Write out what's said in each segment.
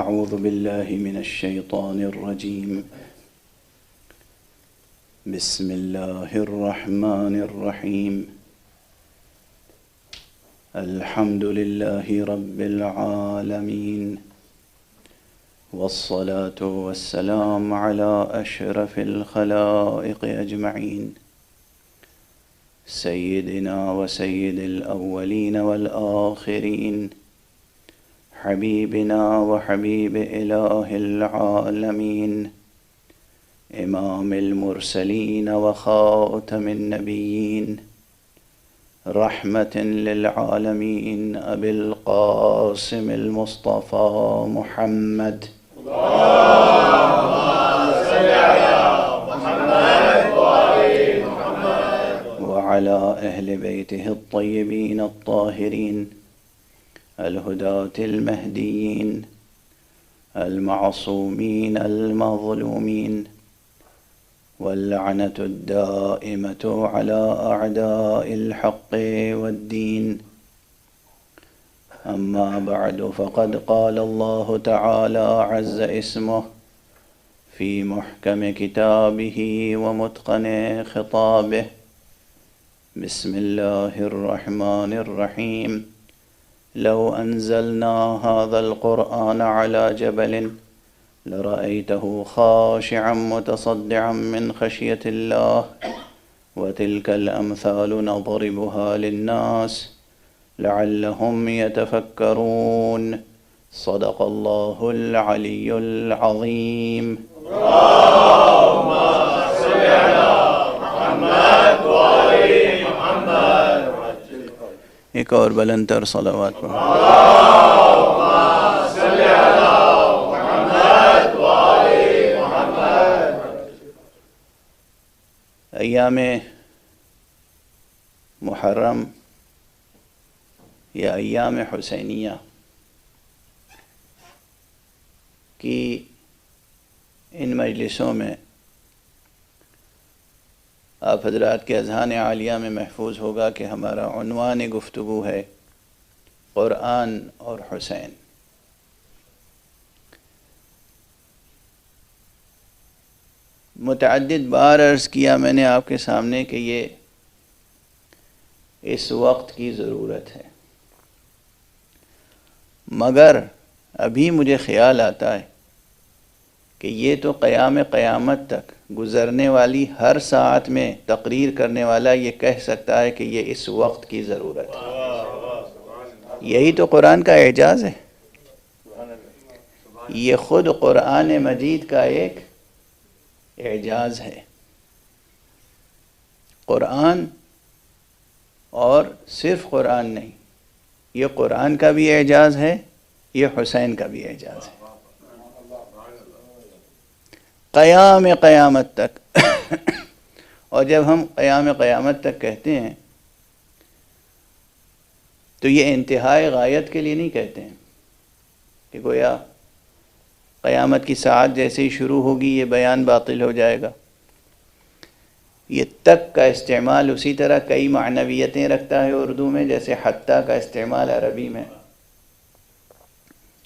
أعوذ بالله من الشيطان الرجيم. بسم الله الرحمن الرحيم. الحمد لله رب العالمين، والصلاة والسلام على أشرف الخلائق أجمعين، سيدنا وسيد الأولين والآخرين، حبيبنا وحبيب إله العالمين، إمام المرسلين وخاتم النبيين، رحمة للعالمين، أبي القاسم المصطفى محمد. اللهم صل على محمد وآل محمد وعلى أهل بيته الطيبين الطاهرين الهداة المهديين المعصومين المظلومين، واللعنة الدائمة على أعداء الحق والدين. أما بعد، فقد قال الله تعالى عز اسمه في محكم كتابه ومتقن خطابه. بسم الله الرحمن الرحيم. لو أنزلنا هذا القرآن على جبل لرأيته خاشعا متصدعا من خشية الله، وتلك الأمثال نضربها للناس لعلهم يتفكرون. صدق الله العلي العظيم. اللهم صل على محمد وآل محمد. ایک اور بلند تر صلوات پڑھو. اللهم صل على محمد وآل محمد. ایام محرم یا ایام حسینیہ کی ان مجلسوں میں آپ حضرات کے اذہان عالیہ میں محفوظ ہوگا کہ ہمارا عنوان گفتگو ہے قرآن اور حسین. متعدد بار عرض کیا میں نے آپ کے سامنے کہ یہ اس وقت کی ضرورت ہے، مگر ابھی مجھے خیال آتا ہے کہ یہ تو قیامت تک گزرنے والی ہر ساعت میں تقریر کرنے والا یہ کہہ سکتا ہے کہ یہ اس وقت کی ضرورت ہے. یہی تو قرآن کا اعجاز ہے. یہ خود قرآن مجید کا ایک اعجاز ہے. قرآن، اور صرف قرآن نہیں، یہ قرآن کا بھی اعجاز ہے، یہ حسین کا بھی اعجاز ہے. قیامت تک اور جب ہم قیامت تک کہتے ہیں تو یہ انتہائی غایت کے لیے نہیں کہتے ہیں کہ گویا قیامت کی ساعت جیسے ہی شروع ہوگی یہ بیان باطل ہو جائے گا. یہ تک کا استعمال اسی طرح کئی معنویتیں رکھتا ہے اردو میں، جیسے حتیٰ کا استعمال عربی میں.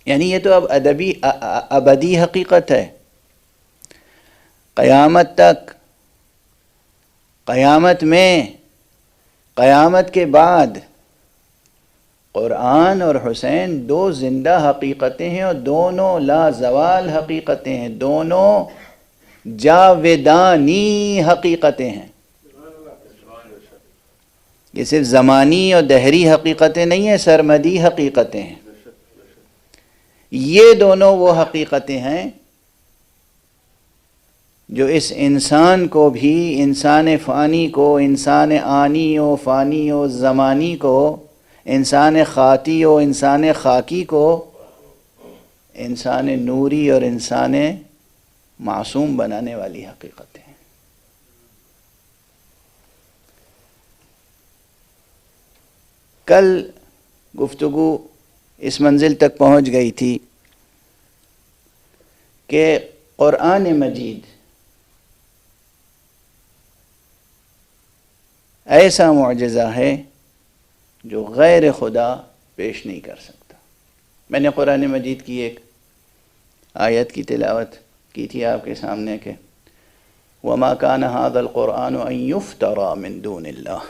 یعنی یہ تو اب ابدی حقیقت ہے. قیامت تک، قیامت میں، قیامت کے بعد قرآن اور حسین دو زندہ حقیقتیں ہیں، اور دونوں لا زوال حقیقتیں ہیں، دونوں جاودانی حقیقتیں ہیں. یہ صرف زمانی اور دہری حقیقتیں نہیں ہیں، سرمدی حقیقتیں ہیں. یہ دونوں وہ حقیقتیں ہیں جو اس انسان کو بھی، انسان فانی کو، انسان آنی و فانی و زمانی کو، انسان خاطی و انسان خاکی کو، انسان نوری اور انسان معصوم بنانے والی حقیقتیں ہیں. کل گفتگو اس منزل تک پہنچ گئی تھی کہ قرآن مجید ایسا معجزہ ہے جو غیر خدا پیش نہیں کر سکتا. میں نے قرآن مجید کی ایک آیت کی تلاوت کی تھی آپ کے سامنے کہ وَمَا كَانَ هَذَا الْقُرْآنُ أَن يُفْتَرَى مِن دُونِ اللَّهِ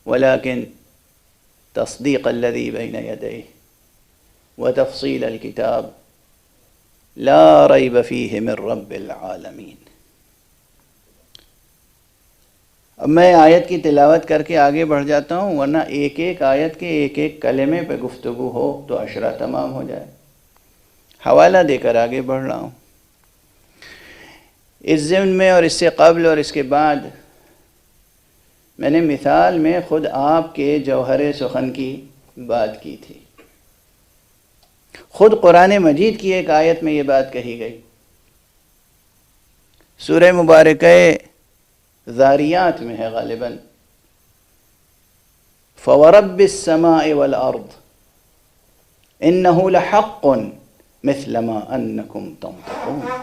وَلَكِن تَصْدِيقَ الَّذِي بَيْنَ يَدَيْهِ وَتَفْصِيلَ الْكِتَابِ لَا رَيْبَ فِيهِ مِن رَبِّ الْعَالَمِينَ۔ اب میں آیت کی تلاوت کر کے آگے بڑھ جاتا ہوں، ورنہ ایک ایک آیت کے ایک ایک کلمے پہ گفتگو ہو تو عشرہ تمام ہو جائے۔ حوالہ دے کر آگے بڑھ رہا ہوں۔ اس ضمن میں اور اس سے قبل اور اس کے بعد میں نے مثال میں خود آپ کے جوہر سخن کی بات کی تھی۔ خود قرآن مجید کی ایک آیت میں یہ بات کہی گئی، سورہ مبارکہ ذاریات میں ہے غالباً، فَوَرَبِّ السَّمَاءِ وَالْأَرْضِ إِنَّهُ لَحَقٌّ مِثْلَ مَا أَنَّكُمْ تَنطِقُونَ۔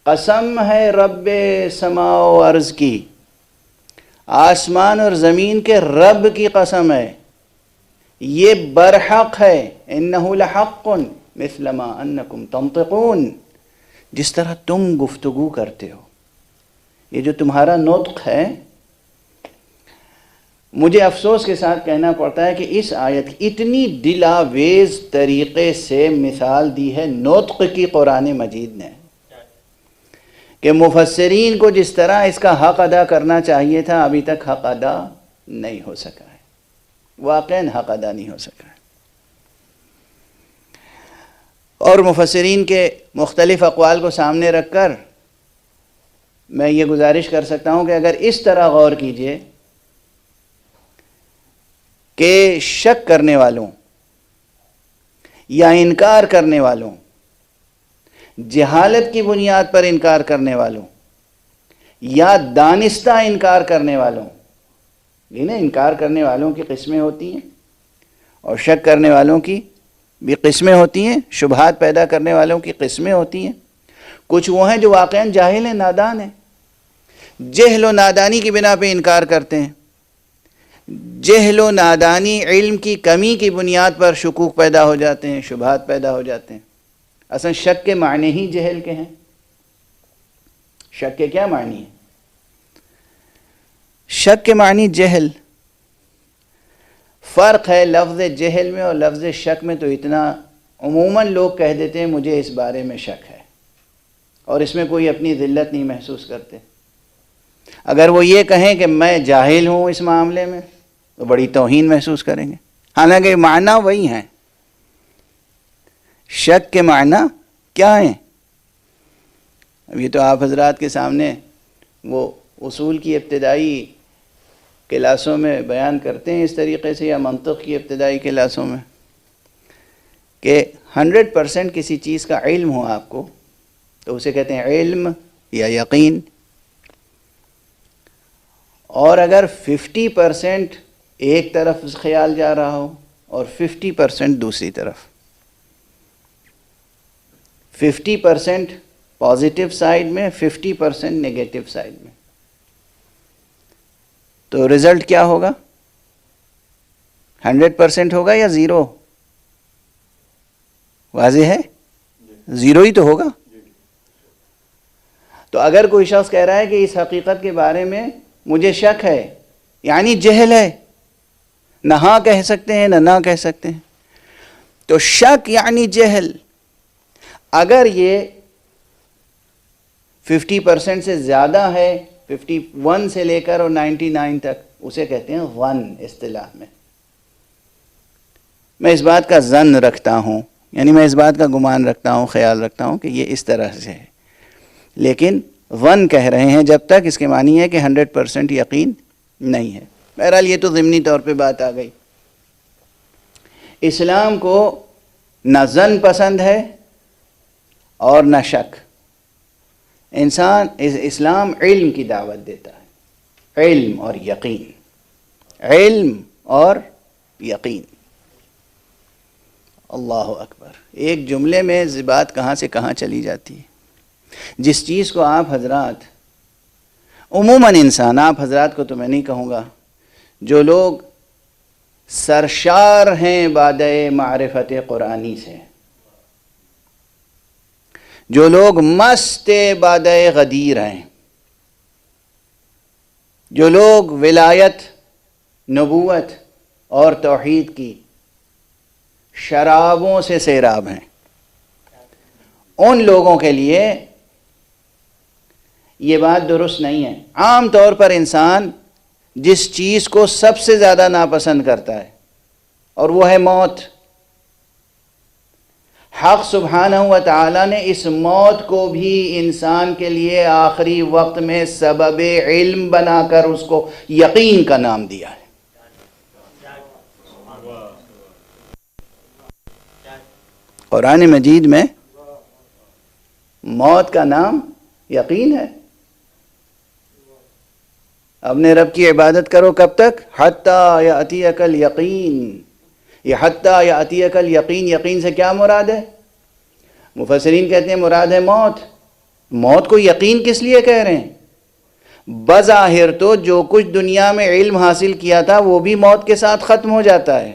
قسم ہے رب سماء و ارض کی، آسمان اور زمین کے رب کی قسم ہے، یہ برحق ہے، إِنَّهُ لَحَقٌّ مِثْلَ مَا أَنَّكُمْ تَنطِقُونَ، جس طرح تم گفتگو کرتے ہو، یہ جو تمہارا نطق ہے۔ مجھے افسوس کے ساتھ کہنا پڑتا ہے کہ اس آیت کی اتنی دلاویز طریقے سے مثال دی ہے نطق کی قرآن مجید نے کہ مفسرین کو جس طرح اس کا حق ادا کرنا چاہیے تھا ابھی تک حق ادا نہیں ہو سکا ہے، واقعاً حق ادا نہیں ہو سکا ہے۔ اور مفسرین کے مختلف اقوال کو سامنے رکھ کر میں یہ گزارش کر سکتا ہوں کہ اگر اس طرح غور کیجئے کہ شک کرنے والوں یا انکار کرنے والوں، جہالت کی بنیاد پر انکار کرنے والوں یا دانستہ انکار کرنے والوں، انکار کرنے والوں کی قسمیں ہوتی ہیں اور شک کرنے والوں کی بھی قسمیں ہوتی ہیں، شبہات پیدا کرنے والوں کی قسمیں ہوتی ہیں۔ کچھ وہ ہیں جو واقعاً جاہل ہیں، نادان ہیں، جہل و نادانی کی بنا پہ انکار کرتے ہیں۔ جہل و نادانی، علم کی کمی کی بنیاد پر شکوک پیدا ہو جاتے ہیں، شبہات پیدا ہو جاتے ہیں۔ اصلا شک کے معنی ہی جہل کے ہیں۔ شک کے کیا معنی ہیں؟ شک کے معنی جہل۔ فرق ہے لفظ جہل میں اور لفظ شک میں تو اتنا، عموماً لوگ کہہ دیتے ہیں مجھے اس بارے میں شک ہے، اور اس میں کوئی اپنی ذلت نہیں محسوس کرتے۔ اگر وہ یہ کہیں کہ میں جاہل ہوں اس معاملے میں تو بڑی توہین محسوس کریں گے، حالانکہ معنی وہی ہیں۔ شک کے معنی کیا ہیں؟ اب یہ تو آپ حضرات کے سامنے وہ اصول کی ابتدائی کلاسوں میں بیان کرتے ہیں اس طریقے سے، یا منطق کی ابتدائی کلاسوں میں، کہ 100% کسی چیز کا علم ہو آپ کو تو اسے کہتے ہیں علم یا یقین، اور اگر 50% ایک طرف خیال جا رہا ہو اور 50% دوسری طرف، 50% پازیٹیو سائڈ میں، 50% نیگیٹو سائڈ میں، تو رزلٹ کیا ہوگا؟ 100% ہوگا یا زیرو؟ واضح ہے؟ زیرو ہی تو ہوگا۔ تو اگر کوئی شخص کہہ رہا ہے کہ اس حقیقت کے بارے میں مجھے شک ہے، یعنی جہل ہے، نہ ہاں کہہ سکتے ہیں نہ کہہ سکتے ہیں، تو شک یعنی جہل۔ اگر یہ 50% سے زیادہ ہے، 51 سے لے کر اور 99 تک، اسے کہتے ہیں ظن اصطلاح میں۔ میں اس بات کا ظن رکھتا ہوں، یعنی میں اس بات کا گمان رکھتا ہوں، خیال رکھتا ہوں کہ یہ اس طرح سے ہے، لیکن ظن کہہ رہے ہیں جب تک اس کے معنی ہے کہ 100% یقین نہیں ہے۔ بہرحال یہ تو ضمنی طور پہ بات آ گئی۔ اسلام کو نہ ظن پسند ہے اور نہ شک۔ اسلام علم کی دعوت دیتا ہے، علم اور یقین، علم اور یقین۔ اللہ اکبر! ایک جملے میں بات کہاں سے کہاں چلی جاتی ہے۔ جس چیز کو آپ حضرات، عموماً انسان، آپ حضرات کو تو میں نہیں کہوں گا، جو لوگ سرشار ہیں بادۂ معرفت قرآنی سے، جو لوگ مست بادۂ غدیر ہیں، جو لوگ ولایت، نبوت اور توحید کی شرابوں سے سیراب ہیں، ان لوگوں کے لیے یہ بات درست نہیں ہے۔ عام طور پر انسان جس چیز کو سب سے زیادہ ناپسند کرتا ہے اور وہ ہے موت، حق سبحانہ و تعالیٰ نے اس موت کو بھی انسان کے لیے آخری وقت میں سبب علم بنا کر اس کو یقین کا نام دیا ہے۔ قرآن مجید میں موت کا نام یقین ہے۔ اپنے رب کی عبادت کرو کب تک؟ حتیٰ یأتیک الیقین۔ یہ حتیٰ یأتیک الیقین، یقین سے کیا مراد ہے؟ مفسرین کہتے ہیں مراد ہے موت۔ موت کو یقین کس لیے کہہ رہے ہیں؟ بظاہر تو جو کچھ دنیا میں علم حاصل کیا تھا وہ بھی موت کے ساتھ ختم ہو جاتا ہے۔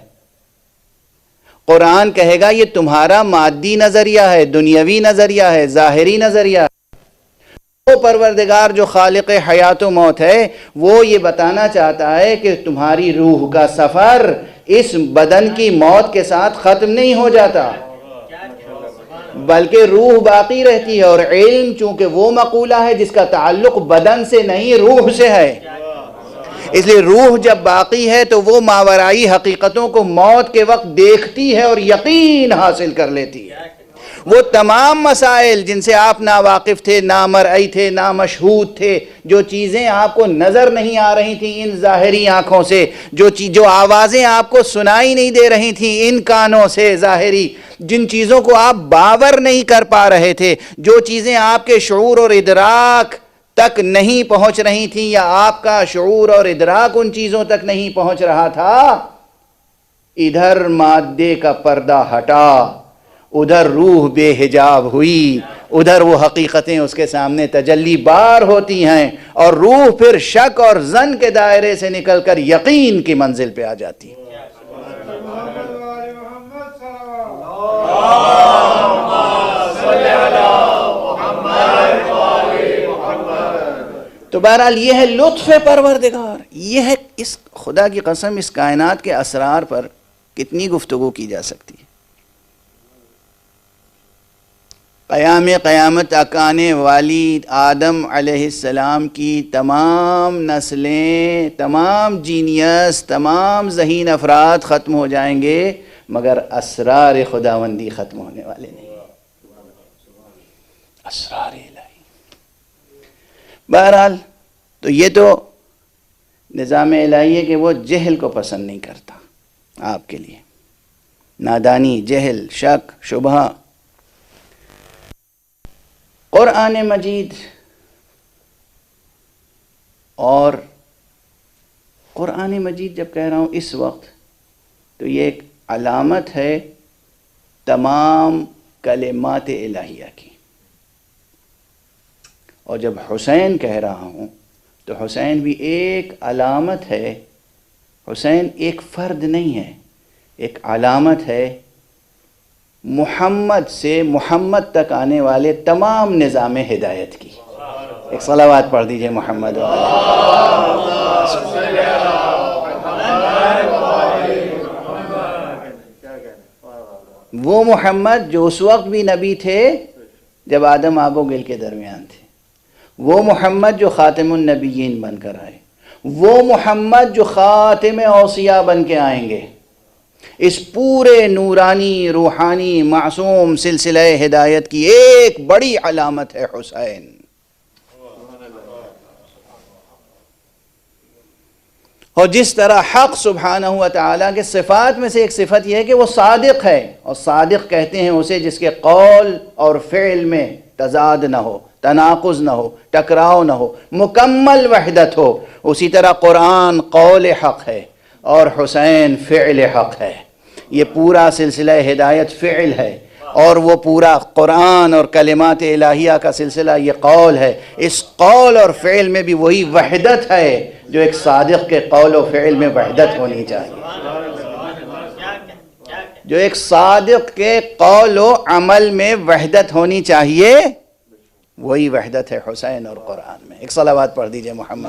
قرآن کہے گا یہ تمہارا مادی نظریہ ہے، دنیاوی نظریہ ہے، ظاہری نظریہ ہے۔ وہ پروردگار جو خالق حیات و موت ہے وہ یہ بتانا چاہتا ہے کہ تمہاری روح کا سفر اس بدن کی موت کے ساتھ ختم نہیں ہو جاتا، بلکہ روح باقی رہتی ہے، اور علم چونکہ وہ مقولہ ہے جس کا تعلق بدن سے نہیں روح سے ہے، اس لیے روح جب باقی ہے تو وہ ماورائی حقیقتوں کو موت کے وقت دیکھتی ہے اور یقین حاصل کر لیتی ہے۔ وہ تمام مسائل جن سے آپ ناواقف تھے، نامرئی تھے، نامشہود تھے، جو چیزیں آپ کو نظر نہیں آ رہی تھیں ان ظاہری آنکھوں سے، جو آوازیں آپ کو سنائی نہیں دے رہی تھیں ان کانوں سے ظاہری، جن چیزوں کو آپ باور نہیں کر پا رہے تھے، جو چیزیں آپ کے شعور اور ادراک تک نہیں پہنچ رہی تھیں، یا آپ کا شعور اور ادراک ان چیزوں تک نہیں پہنچ رہا تھا، ادھر مادے کا پردہ ہٹا، ادھر روح بے حجاب ہوئی، ادھر وہ حقیقتیں اس کے سامنے تجلی بار ہوتی ہیں، اور روح پھر شک اور ظن کے دائرے سے نکل کر یقین کی منزل پہ آ جاتی ہے۔ تو بہرحال یہ ہے لطف پروردگار، یہ ہے اس خدا کی قسم اس کائنات کے اسرار پر کتنی گفتگو کی جا سکتی ہے۔ قیامت تک آنے والی آدم علیہ السلام کی تمام نسلیں، تمام جینیس، تمام ذہین افراد ختم ہو جائیں گے، مگر اسرار خداوندی ختم ہونے والے نہیں، اسرار الہی۔ بہرحال تو یہ تو نظام الہی ہے کہ وہ جہل کو پسند نہیں کرتا آپ کے لیے، نادانی، جہل، شک، شبہ۔ قرآن مجید اور قرآن مجید جب کہہ رہا ہوں اس وقت تو یہ ایک علامت ہے تمام کلمات الہیہ کی، اور جب حسین کہہ رہا ہوں تو حسین بھی ایک علامت ہے۔ حسین ایک فرد نہیں ہے، ایک علامت ہے محمد سے محمد تک آنے والے تمام نظام ہدایت کی۔ ایک صلوات پڑھ دیجئے محمد وہ محمد جو اس وقت بھی نبی تھے جب آدم آب و گل کے درمیان تھے، وہ محمد جو خاتم النبیین بن کر آئے، وہ محمد جو خاتم اوصیاء بن کے آئیں گے، اس پورے نورانی روحانی معصوم سلسلہ ہدایت کی ایک بڑی علامت ہے حسین۔ اور جس طرح حق سبحانہ و تعالیٰ کے صفات میں سے ایک صفت یہ ہے کہ وہ صادق ہے، اور صادق کہتے ہیں اسے جس کے قول اور فعل میں تضاد نہ ہو، تناقض نہ ہو، ٹکراؤ نہ ہو، مکمل وحدت ہو۔ اسی طرح قرآن قول حق ہے اور حسین فعل حق ہے۔ یہ پورا سلسلہ ہدایت فعل ہے، اور وہ پورا قرآن اور کلمات الہیہ کا سلسلہ یہ قول ہے۔ اس قول اور فعل میں بھی وہی وحدت ہے، جو ایک صادق کے قول و فعل میں وحدت ہونی چاہیے، جو ایک صادق کے قول و عمل میں وحدت ہونی چاہیے، وہی وحدت ہے حسین اور قرآن میں۔ ایک صلوات پڑھ دیجئے محمد۔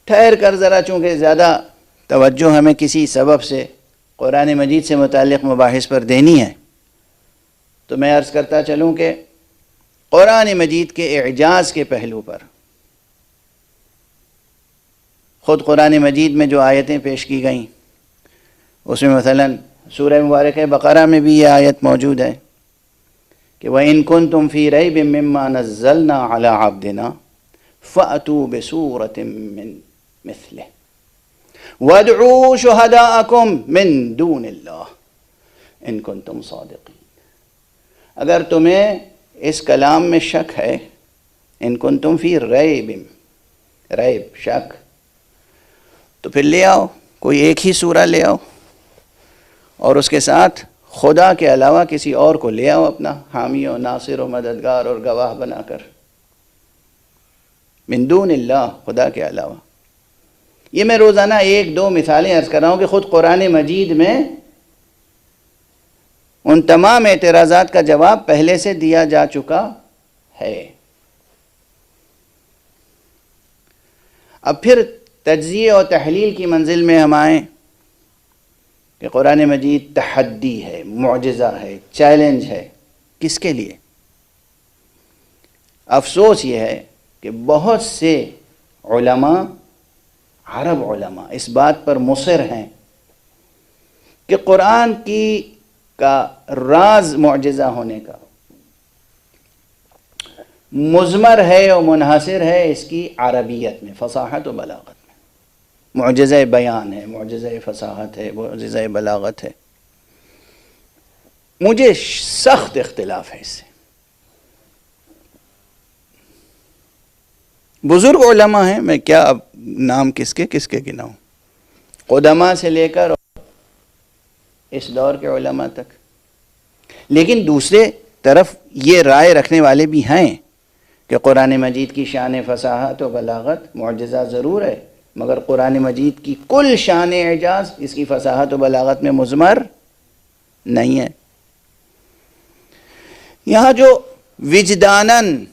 ٹھہر کر ذرا، چونکہ زیادہ توجہ ہمیں کسی سبب سے قرآن مجید سے متعلق مباحث پر دینی ہے، تو میں عرض کرتا چلوں کہ قرآن مجید کے اعجاز کے پہلو پر خود قرآن مجید میں جو آیتیں پیش کی گئیں، اس میں مثلا سورہ مبارکہ بقرہ میں بھی یہ آیت موجود ہے کہ وَإِن كُنتُمْ فِي رَيْبٍ مِّمَّا نَزَّلْنَا عَلَىٰ عَبْدِنَا فَأْتُوا بِسُورَةٍ مِّن مِثْلِهِ وَادْعُوا شُهَدَاءَكُم مِّن دُونِ اللَّهِ إِن كُنتُمْ صَادِقِينَ۔ اگر تمہیں اس کلام میں شک ہے، ان کنتم فی ریب، ریب شک، تو پھر لے آؤ کوئی ایک ہی سورہ لے آؤ، اور اس کے ساتھ خدا کے علاوہ کسی اور کو لے آؤ اپنا حامی و ناصر و مددگار اور گواہ بنا کر، من دون اللہ، خدا کے علاوہ۔ یہ میں روزانہ ایک دو مثالیں عرض کر رہا ہوں کہ خود قرآن مجید میں ان تمام اعتراضات کا جواب پہلے سے دیا جا چکا ہے۔ اب پھر تجزیے اور تحلیل کی منزل میں ہم آئیں کہ قرآن مجید تحدی ہے، معجزہ ہے، چیلنج ہے، کس کے لیے؟ افسوس یہ ہے کہ بہت سے علماء، عرب علماء اس بات پر مصر ہیں کہ قرآن کا راز معجزہ ہونے کا مضمر ہے اور منحصر ہے اس کی عربیت میں، فصاحت و بلاغت میں۔ معجزہ بیان ہے، معجزہ فصاحت ہے، معجزہ بلاغت ہے۔ مجھے سخت اختلاف ہے اس سے۔ بزرگ علماء ہیں، میں کیا اب نام کس کے گناؤں، قدماء سے لے کر اس دور کے علماء تک، لیکن دوسرے طرف یہ رائے رکھنے والے بھی ہیں کہ قرآن مجید کی شان فصاحت و بلاغت معجزہ ضرور ہے، مگر قرآن مجید کی کل شان اعجاز اس کی فصاحت و بلاغت میں مضمر نہیں ہے۔ یہاں جو وجداناً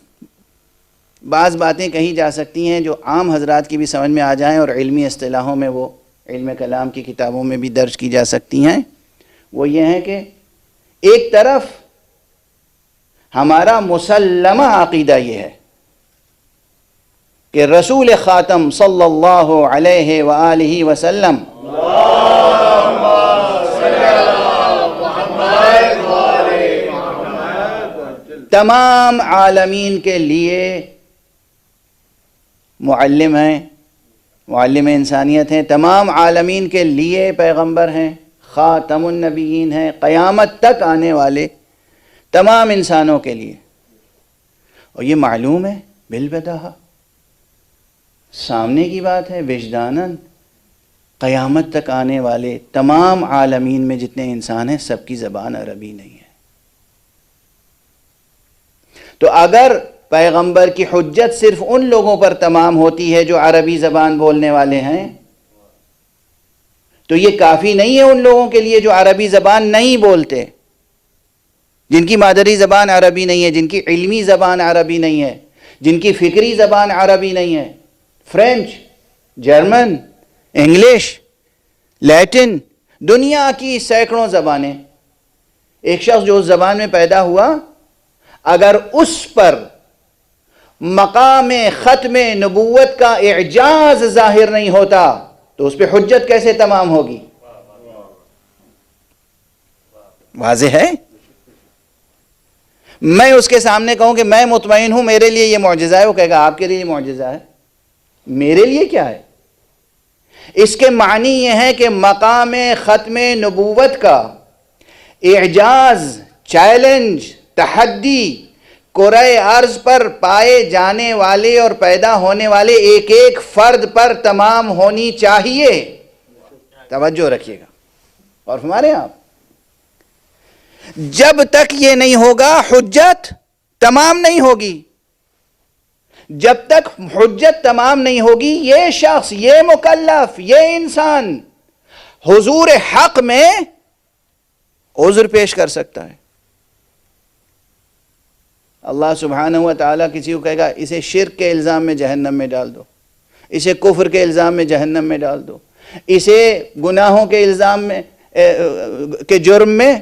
بعض باتیں کہی جا سکتی ہیں جو عام حضرات کی بھی سمجھ میں آ جائیں اور علمی اصطلاحوں میں وہ علم کلام کی کتابوں میں بھی درج کی جا سکتی ہیں، وہ یہ ہیں کہ ایک طرف ہمارا مسلمہ عقیدہ یہ ہے کہ رسول خاتم صلی اللہ علیہ وآلہ وسلم تمام عالمین کے لیے معلم ہیں، معلم انسانیت ہیں، تمام عالمین کے لیے پیغمبر ہیں، خاتم النبیین ہیں، قیامت تک آنے والے تمام انسانوں کے لیے۔ اور یہ معلوم ہے بالبداہہ، سامنے کی بات ہے، وجداناً قیامت تک آنے والے تمام عالمین میں جتنے انسان ہیں سب کی زبان عربی نہیں ہے۔ تو اگر پیغمبر کی حجت صرف ان لوگوں پر تمام ہوتی ہے جو عربی زبان بولنے والے ہیں، تو یہ کافی نہیں ہے ان لوگوں کے لیے جو عربی زبان نہیں بولتے، جن کی مادری زبان عربی نہیں ہے، جن کی علمی زبان عربی نہیں ہے، جن کی فکری زبان عربی نہیں ہے۔ فرینچ، جرمن، انگلش، لیٹن، دنیا کی سینکڑوں زبانیں، ایک شخص جو اس زبان میں پیدا ہوا، اگر اس پر مقام ختم نبوت کا اعجاز ظاہر نہیں ہوتا تو اس پہ حجت کیسے تمام ہوگی؟ واضح ہے۔ میں اس کے سامنے کہوں کہ میں مطمئن ہوں میرے لیے یہ معجزہ ہے، وہ کہے گا آپ کے لیے یہ معجزہ ہے، میرے لیے کیا ہے؟ اس کے معنی یہ ہے کہ مقام ختم نبوت کا اعجاز، چیلنج، تحدی کرۂ ارض پر پائے جانے والے اور پیدا ہونے والے ایک ایک فرد پر تمام ہونی چاہیے۔ توجہ رکھیے گا اور ہمارے آپ جب تک یہ نہیں ہوگا حجت تمام نہیں ہوگی. جب تک حجت تمام نہیں ہوگی یہ شخص، یہ مکلف، یہ انسان حضور حق میں عذر پیش کر سکتا ہے. اللہ سبحانہ و تعالیٰ کسی کو کہے گا اسے شرک کے الزام میں جہنم میں ڈال دو، اسے کفر کے الزام میں جہنم میں ڈال دو، اسے گناہوں کے الزام میں کے جرم میں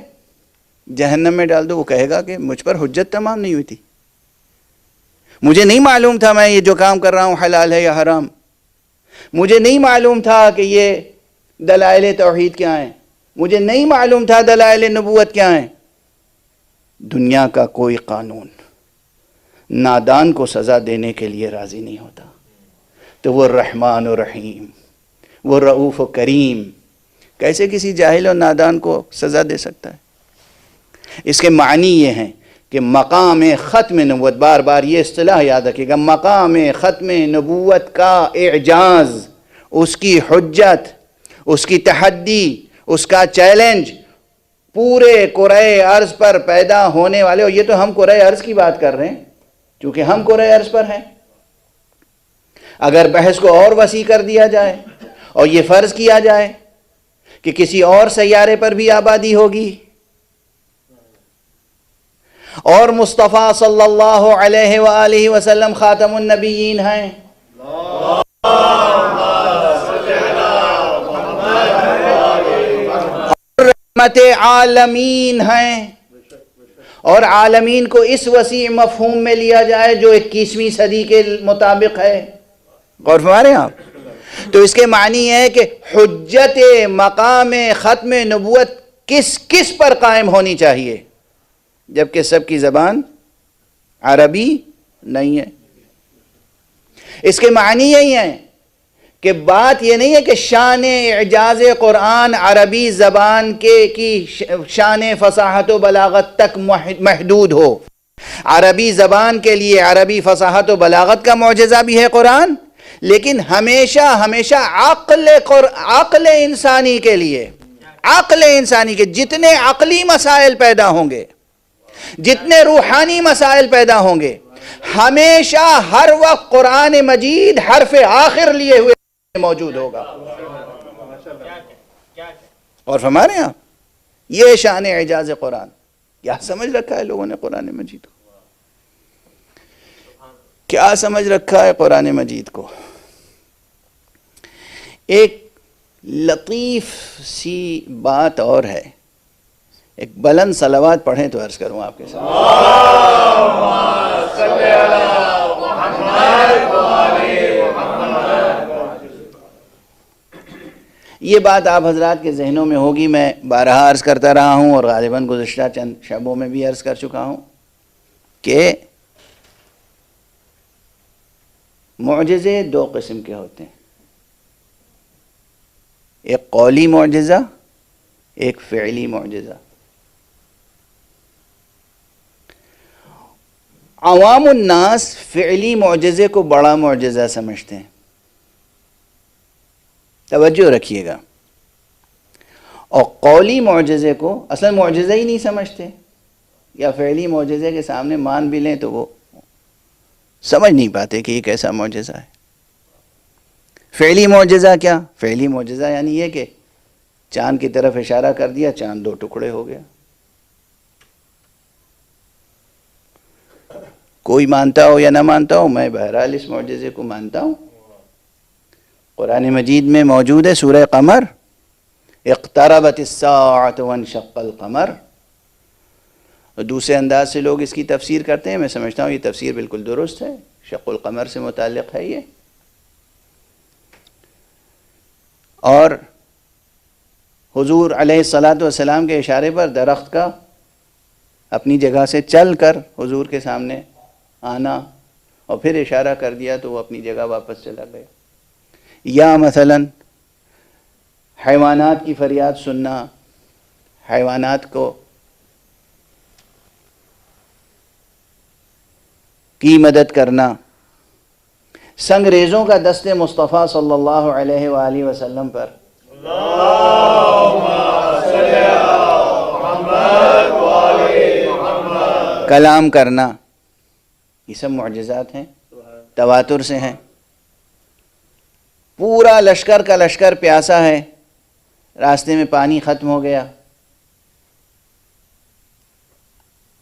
جہنم میں ڈال دو. وہ کہے گا کہ مجھ پر حجت تمام نہیں ہوئی تھی، مجھے نہیں معلوم تھا میں یہ جو کام کر رہا ہوں حلال ہے یا حرام، مجھے نہیں معلوم تھا کہ یہ دلائل توحید کیا ہیں، مجھے نہیں معلوم تھا دلائل نبوت کیا ہیں. دنیا کا کوئی قانون نادان کو سزا دینے کے لیے راضی نہیں ہوتا. تو وہ رحمان و رحیم، وہ رؤوف و کریم کیسے کسی جاہل و نادان کو سزا دے سکتا ہے؟ اس کے معنی یہ ہیں کہ مقام ختم نبوت، بار بار یہ اصطلاح یاد رکھیے گا، مقام ختم نبوت کا اعجاز، اس کی حجت، اس کی تحدی، اس کا چیلنج پورے کرۂ ارض پر پیدا ہونے والے، اور یہ تو ہم کرۂ ارض کی بات کر رہے ہیں چونکہ ہم کرۂ ارض پر ہیں. اگر بحث کو اور وسیع کر دیا جائے اور یہ فرض کیا جائے کہ کسی اور سیارے پر بھی آبادی ہوگی اور مصطفیٰ صلی اللہ علیہ وآلہ وسلم خاتم النبیین ہیں، رحمت عالمین ہیں، اور عالمین کو اس وسیع مفہوم میں لیا جائے جو 21ویں صدی کے مطابق ہے. غور فرما رہے ہیں آپ؟ تو اس کے معنی ہے کہ حجت مقام ختم نبوت کس پر قائم ہونی چاہیے جبکہ سب کی زبان عربی نہیں ہے. اس کے معنی یہی ہیں کہ بات یہ نہیں ہے کہ شان اعجاز قرآن عربی زبان کی شان فصاحت و بلاغت تک محدود ہو. عربی زبان کے لیے عربی فصاحت و بلاغت کا معجزہ بھی ہے قرآن، لیکن ہمیشہ عقل انسانی کے لیے، عقل انسانی کے جتنے عقلی مسائل پیدا ہوں گے، جتنے روحانی مسائل پیدا ہوں گے، ہمیشہ ہر وقت قرآن مجید حرف آخر لیے ہوئے موجود ہوگا. اور فرما رہے ہیں آپ، یہ شان اعجاز قرآن. کیا سمجھ رکھا ہے لوگوں نے قرآن مجید کو؟ کیا سمجھ رکھا ہے قرآن مجید کو؟ ایک لطیف سی بات اور ہے، ایک بلند صلوات پڑھیں تو عرض کروں آپ کے ساتھ. یہ بات آپ حضرات کے ذہنوں میں ہوگی، میں بارہا عرض کرتا رہا ہوں اور غالباً گزشتہ چند شبوں میں بھی عرض کر چکا ہوں کہ معجزے دو قسم کے ہوتے ہیں، ایک قولی معجزہ، ایک فعلی معجزہ. عوام الناس فعلی معجزے کو بڑا معجزہ سمجھتے ہیں، توجہ رکھیے گا، اور قولی معجزے کو اصلا معجزہ ہی نہیں سمجھتے، یا فعلی معجزے کے سامنے مان بھی لیں تو وہ سمجھ نہیں پاتے کہ یہ کیسا معجزہ ہے. فعلی معجزہ کیا؟ فعلی معجزہ یعنی یہ کہ چاند کی طرف اشارہ کر دیا، چاند دو ٹکڑے ہو گیا. کوئی مانتا ہو یا نہ مانتا ہو، میں بہرحال اس معجزے کو مانتا ہوں. قرآن مجید میں موجود ہے سورہ قمر، اقتربت الساعۃ وانشق القمر. اور دوسرے انداز سے لوگ اس کی تفسیر کرتے ہیں، میں سمجھتا ہوں یہ تفسیر بالکل درست ہے، شق القمر سے متعلق ہے یہ. اور حضور علیہ الصلاۃ والسلام کے اشارے پر درخت کا اپنی جگہ سے چل کر حضور کے سامنے آنا اور پھر اشارہ کر دیا تو وہ اپنی جگہ واپس چلا گیا. یا مثلا حیوانات کی فریاد سننا، حیوانات کو کی مدد کرنا، سنگریزوں کا دست مصطفیٰ صلی اللہ علیہ وآلہ وسلم پر کلام کرنا، یہ سب معجزات ہیں، تواتر سے ہیں۔ پورا لشکر کا لشکر پیاسا ہے، راستے میں پانی ختم ہو گیا،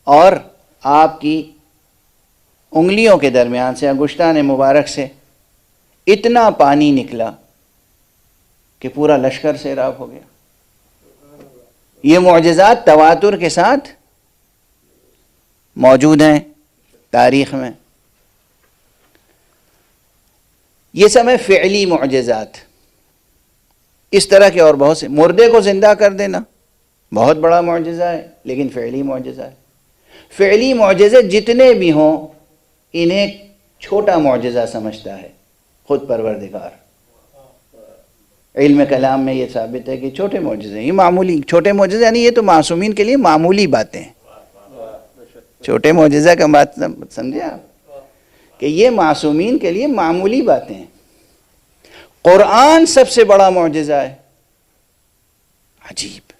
اور آپ کی انگلیوں کے درمیان سے، انگشتان مبارک سے اتنا پانی نکلا کہ پورا لشکر سیراب ہو گیا۔ یہ معجزات تواتر کے ساتھ موجود ہیں تاریخ میں۔ یہ سب ہے فعلی معجزات۔ اس طرح کے اور بہت سے، مردے کو زندہ کر دینا بہت بڑا معجزہ ہے، لیکن فعلی معجزہ ہے۔ فعلی معجزے جتنے بھی ہوں انہیں چھوٹا معجزہ سمجھتا ہے خود پروردگار۔ علم کلام میں یہ ثابت ہے کہ چھوٹے معجزے ہیں، یہ معمولی چھوٹے معجزے، یعنی یہ تو معصومین کے لیے معمولی باتیں ہیں۔ چھوٹے معجزہ کا بات سمجھے آپ کہ یہ معصومین کے لیے معمولی باتیں ہیں۔ قرآن سب سے بڑا معجزہ ہے۔ عجیب،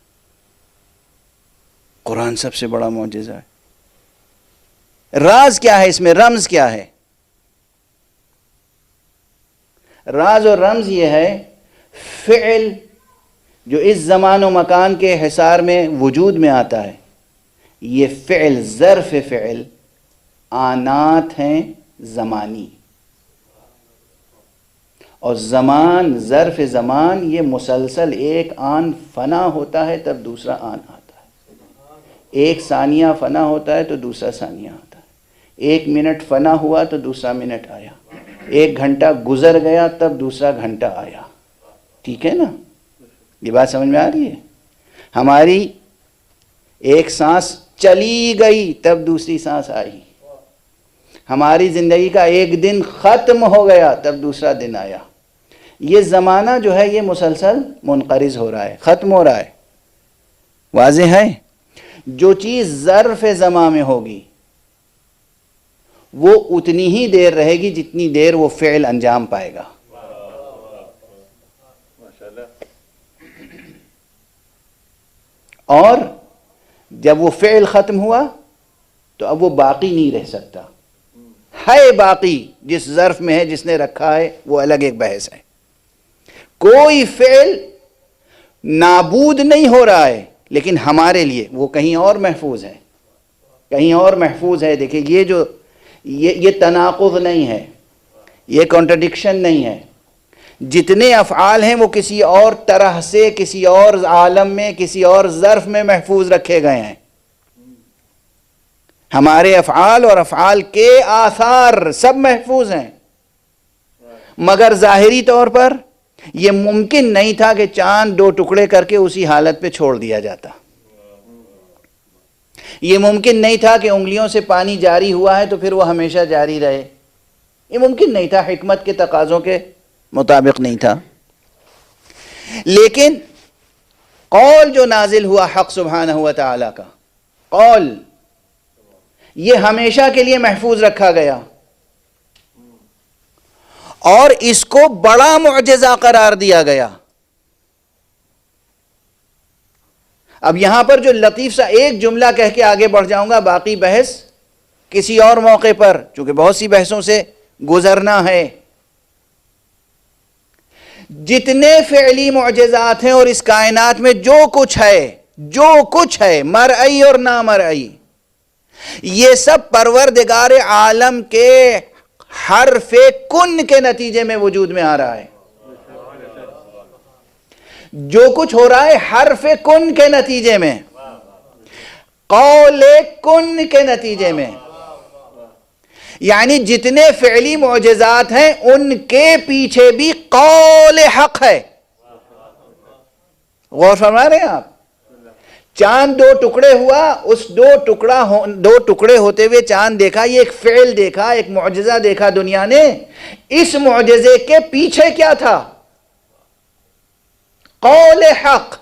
قرآن سب سے بڑا معجزہ ہے۔ راز کیا ہے اس میں؟ رمز کیا ہے؟ راز اور رمز یہ ہے، فعل جو اس زمان و مکان کے حصار میں وجود میں آتا ہے، یہ فعل ظرف فعل آنات ہیں زمانی، اور زمان ظرف زمان یہ مسلسل ایک آن فنا ہوتا ہے تب دوسرا آن آتا ہے، ایک ثانیہ فنا ہوتا ہے تو دوسرا ثانیہ آتا ہے، ایک منٹ فنا ہوا تو دوسرا منٹ آیا، ایک گھنٹہ گزر گیا تب دوسرا گھنٹہ آیا۔ ٹھیک ہے نا؟ یہ بات سمجھ میں آ رہی ہے؟ ہماری ایک سانس چلی گئی تب دوسری سانس آئی، ہماری زندگی کا ایک دن ختم ہو گیا تب دوسرا دن آیا۔ یہ زمانہ جو ہے یہ مسلسل منقرض ہو رہا ہے، ختم ہو رہا ہے۔ واضح ہے؟ جو چیز ظرف زمان میں ہوگی وہ اتنی ہی دیر رہے گی جتنی دیر وہ فعل انجام پائے گا۔ اور جب وہ فعل ختم ہوا تو اب وہ باقی نہیں رہ سکتا، ہے باقی جس ظرف میں ہے، جس نے رکھا ہے وہ الگ ایک بحث ہے۔ کوئی فعل نابود نہیں ہو رہا ہے، لیکن ہمارے لیے وہ کہیں اور محفوظ ہے، کہیں اور محفوظ ہے۔ دیکھیں یہ جو یہ تناقض نہیں ہے، یہ کانٹرڈکشن نہیں ہے۔ جتنے افعال ہیں وہ کسی اور طرح سے، کسی اور عالم میں، کسی اور ظرف میں محفوظ رکھے گئے ہیں۔ ہمارے افعال اور افعال کے آثار سب محفوظ ہیں، مگر ظاہری طور پر یہ ممکن نہیں تھا کہ چاند دو ٹکڑے کر کے اسی حالت پہ چھوڑ دیا جاتا۔ یہ ممکن نہیں تھا کہ انگلیوں سے پانی جاری ہوا ہے تو پھر وہ ہمیشہ جاری رہے، یہ ممکن نہیں تھا، حکمت کے تقاضوں کے مطابق نہیں تھا۔ لیکن قول جو نازل ہوا حق سبحانہ و تعالی کا قول، یہ ہمیشہ کے لیے محفوظ رکھا گیا، اور اس کو بڑا معجزہ قرار دیا گیا۔ اب یہاں پر جو لطیف سا ایک جملہ کہہ کے آگے بڑھ جاؤں گا، باقی بحث کسی اور موقع پر، چونکہ بہت سی بحثوں سے گزرنا ہے۔ جتنے فعلی معجزات ہیں اور اس کائنات میں جو کچھ ہے مرئی اور نامرئی، یہ سب پروردگار عالم کے حرف کن کے نتیجے میں وجود میں آ رہا ہے۔ جو کچھ ہو رہا ہے حرف کن کے نتیجے میں، قول کن کے نتیجے میں، یعنی جتنے فعلی معجزات ہیں ان کے پیچھے بھی قول حق ہے۔ غور فرما رہے ہیں آپ؟ چاند دو ٹکڑے ہوا، اس دو ٹکڑے ہوتے ہوئے چاند دیکھا، یہ ایک فعل دیکھا، ایک معجزہ دیکھا دنیا نے۔ اس معجزے کے پیچھے کیا تھا؟ قول حق،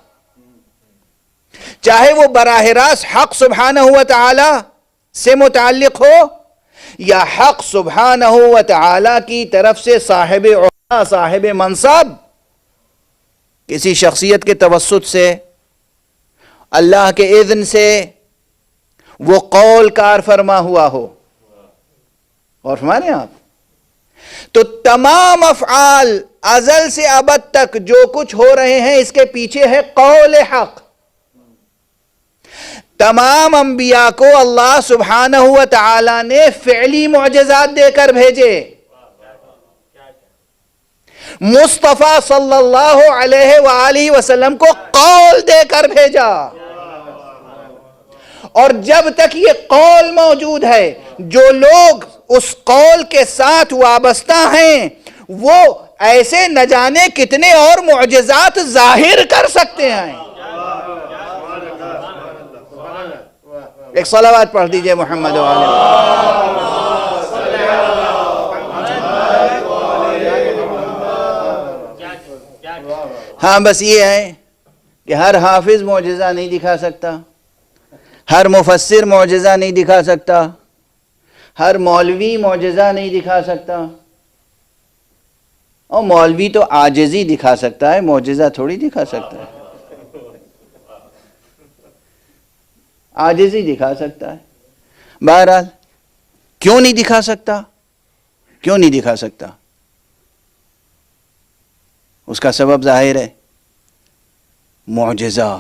چاہے وہ براہ راست حق سبحانہ و تعالی سے متعلق ہو یا حق سبحانہ و تعالی کی طرف سے صاحب عہدہ، صاحب منصب، کسی شخصیت کے توسط سے، اللہ کے اذن سے وہ قول کار فرما ہوا ہو. اور فرمانے آپ تو تمام افعال ازل سے ابد تک جو کچھ ہو رہے ہیں اس کے پیچھے ہے قول حق. تمام انبیاء کو اللہ سبحانہ و تعالی نے فعلی معجزات دے کر بھیجے. مصطفیٰ صلی اللہ علیہ وآلہ وسلم کو قول دے کر بھیجا. اور جب تک یہ قول موجود ہے جو لوگ اس قول کے ساتھ وابستہ ہیں وہ ایسے نہ جانے کتنے اور معجزات ظاہر کر سکتے ہیں. ایک صلوات پڑھ دیجئے محمد و آلہ. ہاں بس یہ ہے کہ ہر حافظ معجزہ نہیں دکھا سکتا، ہر مفسر معجزہ نہیں دکھا سکتا، ہر مولوی معجزہ نہیں دکھا سکتا. اور مولوی تو عاجزی دکھا سکتا ہے، معجزہ تھوڑی دکھا سکتا ہے. عاجزی دکھا سکتا ہے. بہرحال کیوں نہیں دکھا سکتا؟ کیوں نہیں دکھا سکتا؟ اس کا سبب ظاہر ہے. معجزہ،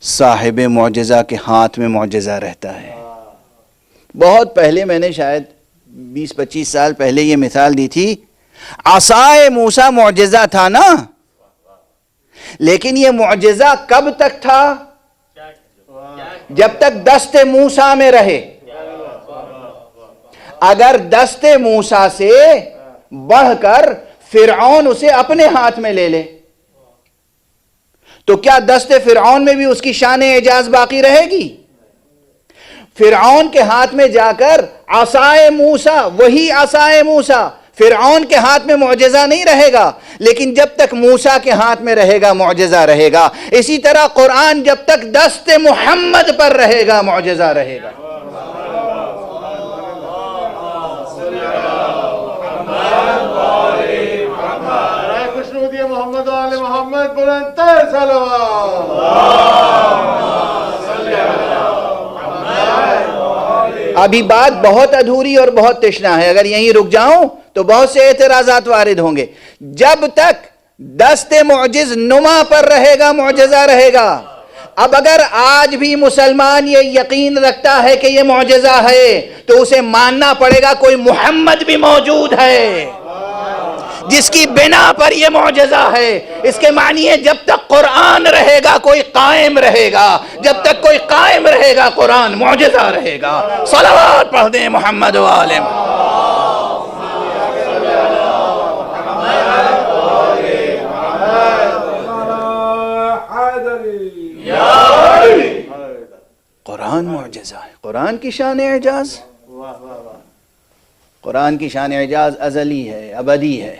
صاحب معجزہ کے ہاتھ میں معجزہ رہتا ہے. بہت پہلے میں نے شاید 20-25 سال پہلے یہ مثال دی تھی. عصائے موسیٰ معجزہ تھا نا، لیکن یہ معجزہ کب تک تھا؟ جب تک دست موسیٰ میں رہے. اگر دست موسیٰ سے بڑھ کر فرعون اسے اپنے ہاتھ میں لے لے تو کیا دست فرعون میں بھی اس کی شان اعجاز باقی رہے گی؟ فرعون کے ہاتھ میں جا کر عصائے موسیٰ، وہی عصائے موسیٰ فرعون کے ہاتھ میں معجزہ نہیں رہے گا، لیکن جب تک موسیٰ کے ہاتھ میں رہے گا معجزہ رہے گا. اسی طرح قرآن جب تک دست محمد پر رہے گا معجزہ رہے گا. محمد آل محمد بلندتر صلوات. ابھی بات بہت ادھوری اور بہت تشنا ہے، اگر یہیں رک جاؤں تو بہت سے اعتراضات وارد ہوں گے. جب تک دست معجز نما پر رہے گا معجزہ رہے گا. اب اگر آج بھی مسلمان یہ یقین رکھتا ہے کہ یہ معجزہ ہے تو اسے ماننا پڑے گا کوئی محمد بھی موجود ہے جس کی بنا پر یہ معجزہ ہے. اس کے معنی ہے جب تک قرآن رہے گا کوئی قائم رہے گا، جب تک کوئی قائم رہے گا قرآن معجزہ رہے گا. صلوات پڑھ دیں محمد و آلہ. قرآن معجزہ ہے. قرآن کی شان اعجاز، قرآن کی شان اعجاز ازلی ہے، ابدی ہے.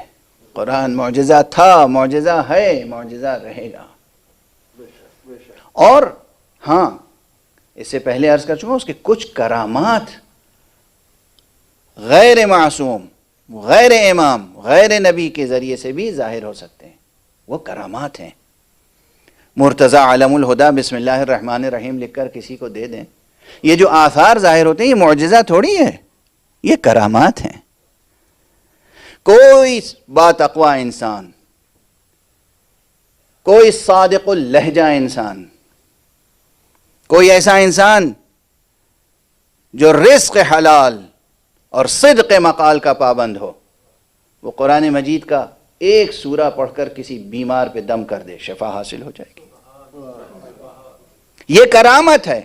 قرآن معجزہ تھا، معجزہ ہے، معجزہ رہے گا. اور ہاں اس سے پہلے عرض کر چکا اس کے کچھ کرامات غیر معصوم، غیر امام، غیر نبی کے ذریعے سے بھی ظاہر ہو سکتے ہیں. وہ کرامات ہیں. مرتضی علم الہدا بسم اللہ الرحمن الرحیم لکھ کر کسی کو دے دیں. یہ جو آثار ظاہر ہوتے ہیں یہ معجزہ تھوڑی ہے، یہ کرامات ہیں. کوئی بات اقوا انسان، کوئی صادق اللہجہ انسان، کوئی ایسا انسان جو رزق حلال اور صدق مقال کا پابند ہو، وہ قرآن مجید کا ایک سورہ پڑھ کر کسی بیمار پہ دم کر دے، شفا حاصل ہو جائے گی. یہ کرامت ہے.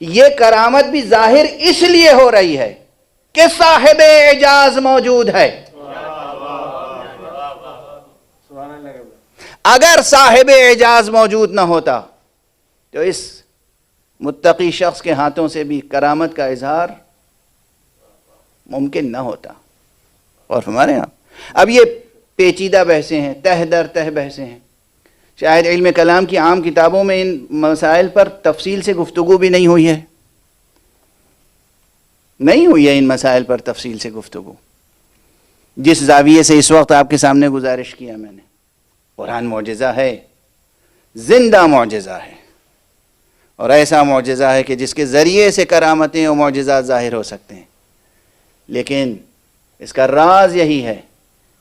یہ کرامت بھی ظاہر اس لیے ہو رہی ہے کہ صاحب اعجاز موجود ہے. اگر صاحب اعجاز موجود نہ ہوتا تو اس متقی شخص کے ہاتھوں سے بھی کرامت کا اظہار ممکن نہ ہوتا. اور ہمارے ہاں اب یہ پیچیدہ بحثیں ہیں، تہ در تہ بحثیں ہیں. شاید علم کلام کی عام کتابوں میں ان مسائل پر تفصیل سے گفتگو بھی نہیں ہوئی ہے، نہیں ہوئی ہے ان مسائل پر تفصیل سے گفتگو. جس زاویے سے اس وقت آپ کے سامنے گزارش کیا میں نے، قرآن معجزہ ہے، زندہ معجزہ ہے. اور ایسا معجزہ ہے کہ جس کے ذریعے سے کرامتیں اور معجزات ظاہر ہو سکتے ہیں، لیکن اس کا راز یہی ہے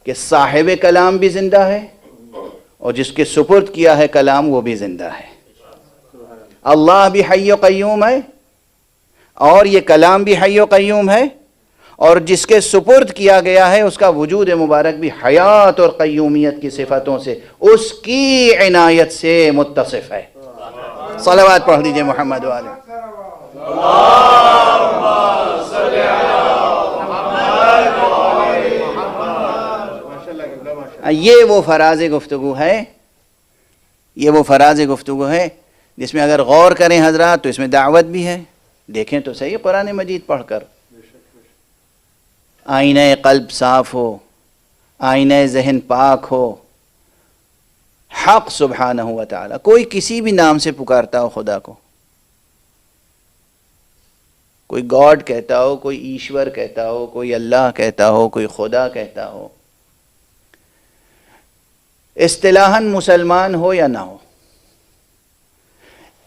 کہ صاحب کلام بھی زندہ ہے اور جس کے سپرد کیا ہے کلام وہ بھی زندہ ہے۔ اللہ بھی حی و قیوم ہے اور یہ کلام بھی حی و قیوم ہے، اور جس کے سپرد کیا گیا ہے اس کا وجود مبارک بھی حیات اور قیومیت کی صفتوں سے، اس کی عنایت سے متصف ہے۔ صلوات پڑھ دیجئے محمد والے۔ یہ وہ فراز گفتگو ہے، یہ وہ فراز گفتگو ہے جس میں اگر غور کریں حضرات تو اس میں دعوت بھی ہے۔ دیکھیں تو صحیح قرآن مجید پڑھ کر، آئینہ قلب صاف ہو، آئینہ ذہن پاک ہو، حق سبحانہ و تعالی، کوئی کسی بھی نام سے پکارتا ہو خدا کو، کوئی گاڈ کہتا ہو، کوئی ایشور کہتا ہو، کوئی اللہ کہتا ہو، کوئی خدا کہتا ہو، اصطلاحاً مسلمان ہو یا نہ ہو،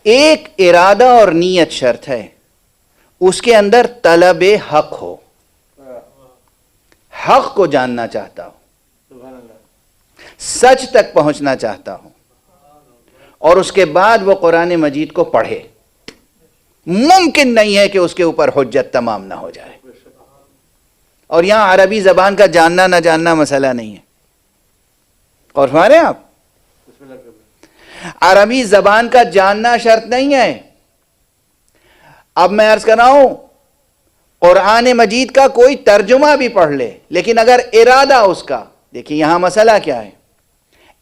ایک ارادہ اور نیت شرط ہے، اس کے اندر طلب حق ہو، حق کو جاننا چاہتا ہو، سچ تک پہنچنا چاہتا ہو، اور اس کے بعد وہ قرآن مجید کو پڑھے۔ ممکن نہیں ہے کہ اس کے اوپر حجت تمام نہ ہو جائے۔ اور یہاں عربی زبان کا جاننا نہ جاننا مسئلہ نہیں ہے، اور ہمارے آپ عربی زبان کا جاننا شرط نہیں ہے۔ اب میں عرض کر رہا ہوں قرآن مجید کا کوئی ترجمہ بھی پڑھ لے، لیکن اگر ارادہ اس کا، دیکھیے یہاں مسئلہ کیا ہے،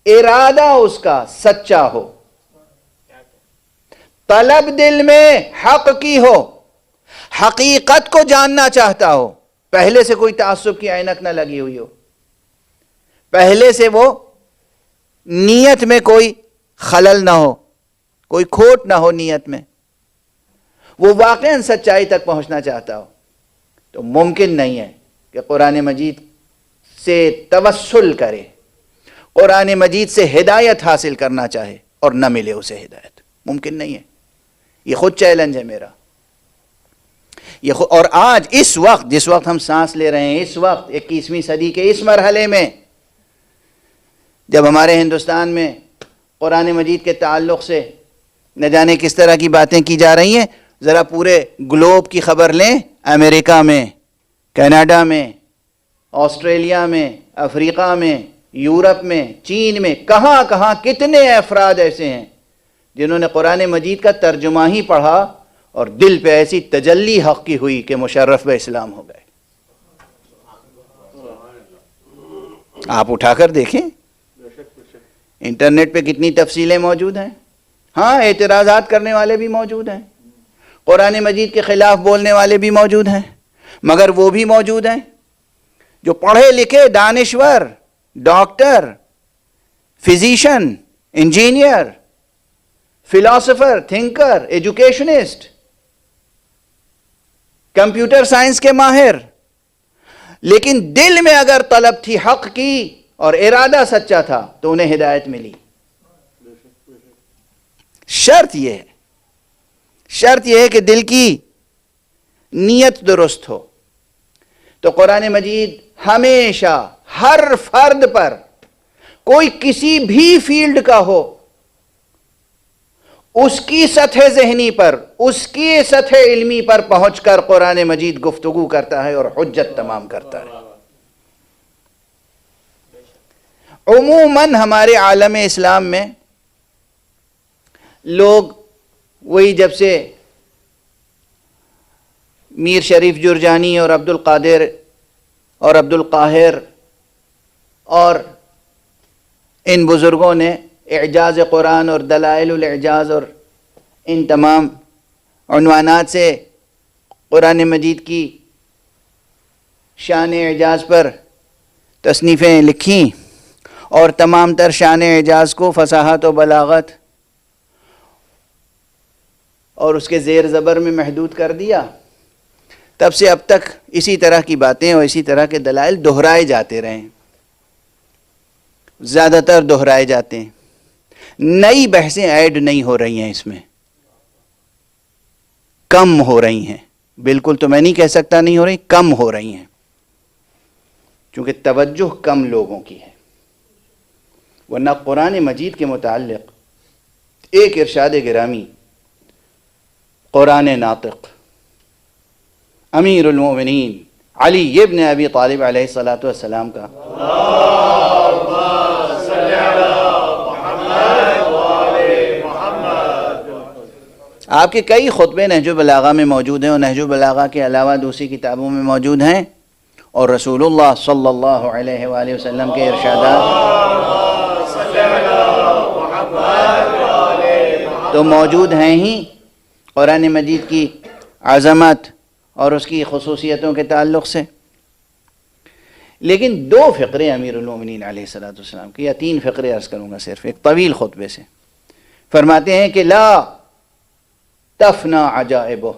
ارادہ اس کا سچا ہو، طلب دل میں حق کی ہو، حقیقت کو جاننا چاہتا ہو، پہلے سے کوئی تعصب کی عینک نہ لگی ہوئی ہو، پہلے سے وہ نیت میں کوئی خلل نہ ہو، کوئی کھوٹ نہ ہو نیت میں، وہ واقعاً سچائی تک پہنچنا چاہتا ہو، تو ممکن نہیں ہے کہ قرآن مجید سے توسل کرے، قرآن مجید سے ہدایت حاصل کرنا چاہے اور نہ ملے اسے ہدایت، ممکن نہیں ہے۔ یہ خود چیلنج ہے میرا، اور آج اس وقت جس وقت ہم سانس لے رہے ہیں، اس وقت 21ویں صدی کے اس مرحلے میں جب ہمارے ہندوستان میں قرآن مجید کے تعلق سے نہ جانے کس طرح کی باتیں کی جا رہی ہیں، ذرا پورے گلوب کی خبر لیں، امریکہ میں، کینیڈا میں، آسٹریلیا میں، افریقہ میں، یورپ میں، چین میں، کہاں کہاں کتنے افراد ایسے ہیں جنہوں نے قرآن مجید کا ترجمہ ہی پڑھا اور دل پہ ایسی تجلی حق کی ہوئی کہ مشرف بہ اسلام ہو گئے۔ آپ اٹھا کر دیکھیں انٹرنیٹ پہ کتنی تفصیلیں موجود ہیں۔ ہاں اعتراضات کرنے والے بھی موجود ہیں، قرآن مجید کے خلاف بولنے والے بھی موجود ہیں، مگر وہ بھی موجود ہیں جو پڑھے لکھے دانشور، doctor, physician, engineer, philosopher, thinker, educationist, computer science کے ماہر، لیکن دل میں اگر طلب تھی حق کی اور ارادہ سچا تھا تو انہیں ہدایت ملی۔ شرط یہ ہے کہ دل کی نیت درست ہو۔ تو قرآن مجید ہمیشہ ہر فرد پر، کوئی کسی بھی فیلڈ کا ہو، اس کی سطح ذہنی پر، اس کی سطح علمی پر پہنچ کر قرآن مجید گفتگو کرتا ہے اور حجت تمام کرتا ہے۔ عموماً ہمارے عالم اسلام میں لوگ وہی جب سے میر شریف جرجانی اور عبد القادر اور عبد القاہر اور ان بزرگوں نے اعجاز قرآن اور دلائل الاعجاز اور ان تمام عنوانات سے قرآن مجید کی شان اعجاز پر تصنیفیں لکھیں اور تمام تر شان اعجاز کو فصاحت و بلاغت اور اس کے زیر زبر میں محدود کر دیا، تب سے اب تک اسی طرح کی باتیں اور اسی طرح کے دلائل دہرائے جاتے رہے، زیادہ تر دہرائے جاتے ہیں، نئی بحثیں ایڈ نہیں ہو رہی ہیں اس میں۔ کم ہو رہی ہیں، بالکل تو میں نہیں کہہ سکتا نہیں ہو رہی، کم ہو رہی ہیں، چونکہ توجہ کم لوگوں کی ہے۔ ورنہ قرآن مجید کے متعلق ایک ارشاد گرامی قرآن ناطق امیر المومنین علی ابن ابی طالب علیہ الصلاۃ والسلام کا آپ کے کئی خطبے نہج البلاغہ میں موجود ہیں، اور نہج البلاغہ کے علاوہ دوسری کتابوں میں موجود ہیں، اور رسول اللہ صلی اللہ علیہ وآلہ وسلم کے ارشادات تو موجود ہیں ہی قرآن مجید کی عظمت اور اس کی خصوصیتوں کے تعلق سے۔ لیکن دو فقرے امیر المومنین علیہ الصلوۃ والسلام کی، یا تین فقرے عرض کروں گا صرف ایک طویل خطبے سے، فرماتے ہیں کہ لا تفنا عجائبہ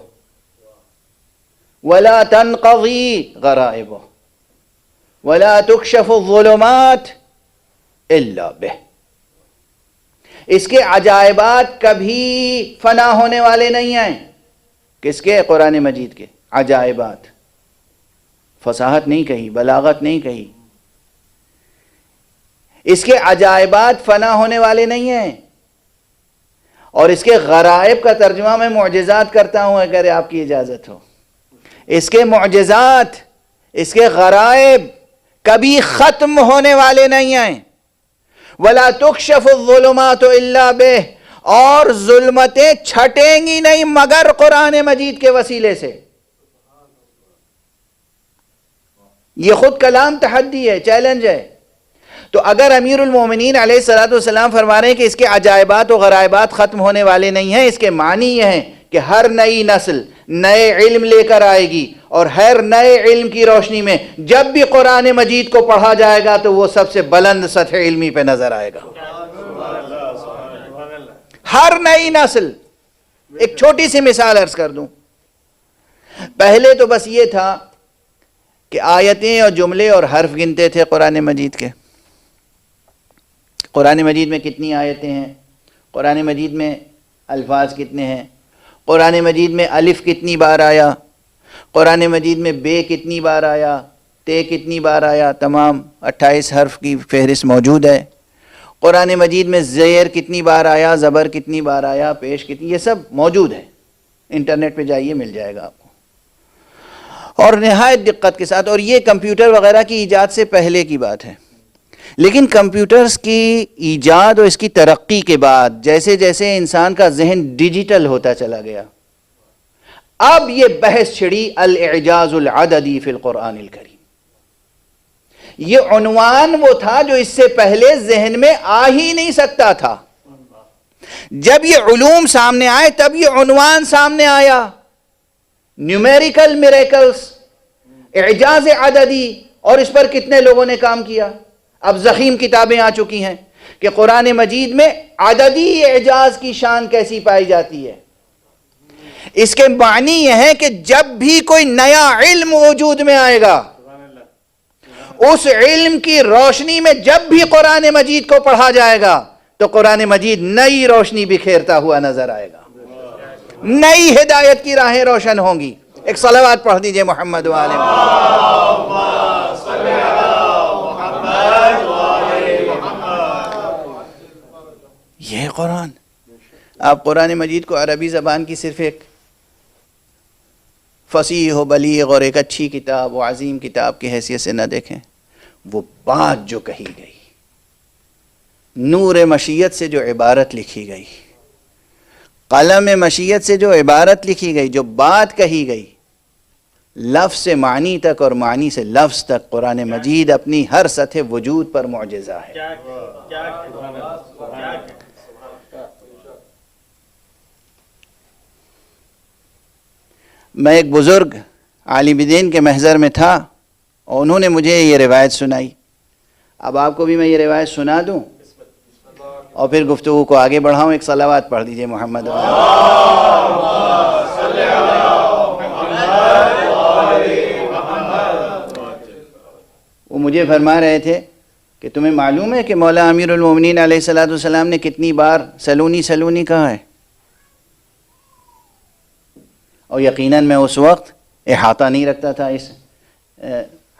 ولا تنقضی غرائبہ ولا تکشف الظلمات الا بہ۔ اس کے عجائبات کبھی فنا ہونے والے نہیں ہیں۔ کس کے؟ قرآن مجید کے عجائبات، فصاحت نہیں کہی، بلاغت نہیں کہی، اس کے عجائبات فنا ہونے والے نہیں ہیں۔ اور اس کے غرائب کا ترجمہ میں معجزات کرتا ہوں اگر آپ کی اجازت ہو۔ اس کے معجزات، اس کے غرائب کبھی ختم ہونے والے نہیں ہیں۔ وَلَا تُكْشَفُ الظُّلُمَاتُ إِلَّا بِهِ، اور ظلمتیں چھٹیں گی نہیں مگر قرآن مجید کے وسیلے سے۔ یہ خود کلام تحدی ہے، چیلنج ہے۔ تو اگر امیر المومنین علیہ الصلوۃ والسلام فرما رہے ہیں کہ اس کے عجائبات و غرائبات ختم ہونے والے نہیں ہیں، اس کے معنی یہ ہیں کہ ہر نئی نسل نئے علم لے کر آئے گی، اور ہر نئے علم کی روشنی میں جب بھی قرآن مجید کو پڑھا جائے گا تو وہ سب سے بلند سطح علمی پہ نظر آئے گا۔ ہر نئی نسل، ایک چھوٹی سی مثال عرض کر دوں۔ پہلے تو بس یہ تھا کہ آیتیں اور جملے اور حرف گنتے تھے قرآن مجید کے۔ قرآن مجید میں کتنی آیتیں ہیں، قرآن مجید میں الفاظ کتنے ہیں، قرآن مجید میں الف کتنی بار آیا، قرآن مجید میں بے کتنی بار آیا، تے کتنی بار آیا، تمام 28 حرف کی فہرست موجود ہے۔ قرآن مجید میں زیر کتنی بار آیا، زبر کتنی بار آیا، پیش کتنی، یہ سب موجود ہے، انٹرنیٹ پہ جائیے مل جائے گا آپ کو، اور نہایت دقت کے ساتھ۔ اور یہ کمپیوٹر وغیرہ کی ایجاد سے پہلے کی بات ہے۔ لیکن کمپیوٹرز کی ایجاد اور اس کی ترقی کے بعد جیسے جیسے انسان کا ذہن ڈیجیٹل ہوتا چلا گیا، اب یہ بحث چھڑی الاعجاز العددی فی القرآن الکریم۔ یہ عنوان وہ تھا جو اس سے پہلے ذہن میں آ ہی نہیں سکتا تھا۔ جب یہ علوم سامنے آئے تب یہ عنوان سامنے آیا، نیومیریکل میریکلز، اعجاز عددی، اور اس پر کتنے لوگوں نے کام کیا۔ اب ضخیم کتابیں آ چکی ہیں کہ قرآن مجید میں عددی اعجاز کی شان کیسی پائی جاتی ہے۔ اس کے معنی یہ ہے کہ جب بھی کوئی نیا علم وجود میں آئے گا، اس علم کی روشنی میں جب بھی قرآن مجید کو پڑھا جائے گا تو قرآن مجید نئی روشنی بکھیرتا ہوا نظر آئے گا، نئی ہدایت کی راہیں روشن ہوں گی۔ ایک صلوات پڑھ دیجئے محمد و آل محمد۔ یہ قرآن، آپ قرآن مجید کو عربی زبان کی صرف ایک فصیح و بلیغ اور ایک اچھی کتاب و عظیم کتاب کی حیثیت سے نہ دیکھیں، وہ بات جو کہی گئی، نور مشیت سے جو عبارت لکھی گئی، قلم مشیت سے جو عبارت لکھی گئی، جو بات کہی گئی، لفظ سے معنی تک اور معنی سے لفظ تک، قرآن مجید اپنی ہر سطح وجود پر معجزہ ہے۔ میں ایک بزرگ عالم دین کے محضر میں تھا اور انہوں نے مجھے یہ روایت سنائی۔ اب آپ کو بھی میں یہ روایت سنا دوں اور پھر گفتگو کو آگے بڑھاؤں۔ ایک صلوات پڑھ دیجئے محمد۔ وہ مجھے فرما رہے تھے کہ تمہیں معلوم ہے کہ مولا امیر المومنین علیہ الصلوۃ والسلام نے کتنی بار سلونی سلونی کہا ہے؟ اور یقیناً میں اس وقت احاطہ نہیں رکھتا تھا اس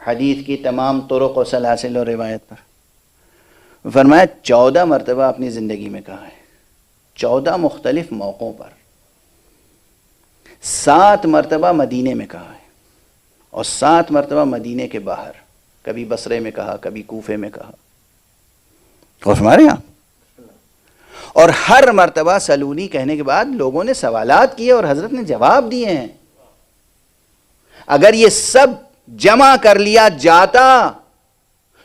حدیث کی تمام طرق و سلاسل اور روایت پر۔ فرمایا 14 مرتبہ اپنی زندگی میں کہا ہے، 14 مختلف موقعوں پر، 7 مرتبہ مدینے میں کہا ہے اور 7 مرتبہ مدینے کے باہر، کبھی بصرے میں کہا، کبھی کوفے میں کہا۔ اور ہمارے یہاں اور ہر مرتبہ سلونی کہنے کے بعد لوگوں نے سوالات کیے اور حضرت نے جواب دیے ہیں۔ اگر یہ سب جمع کر لیا جاتا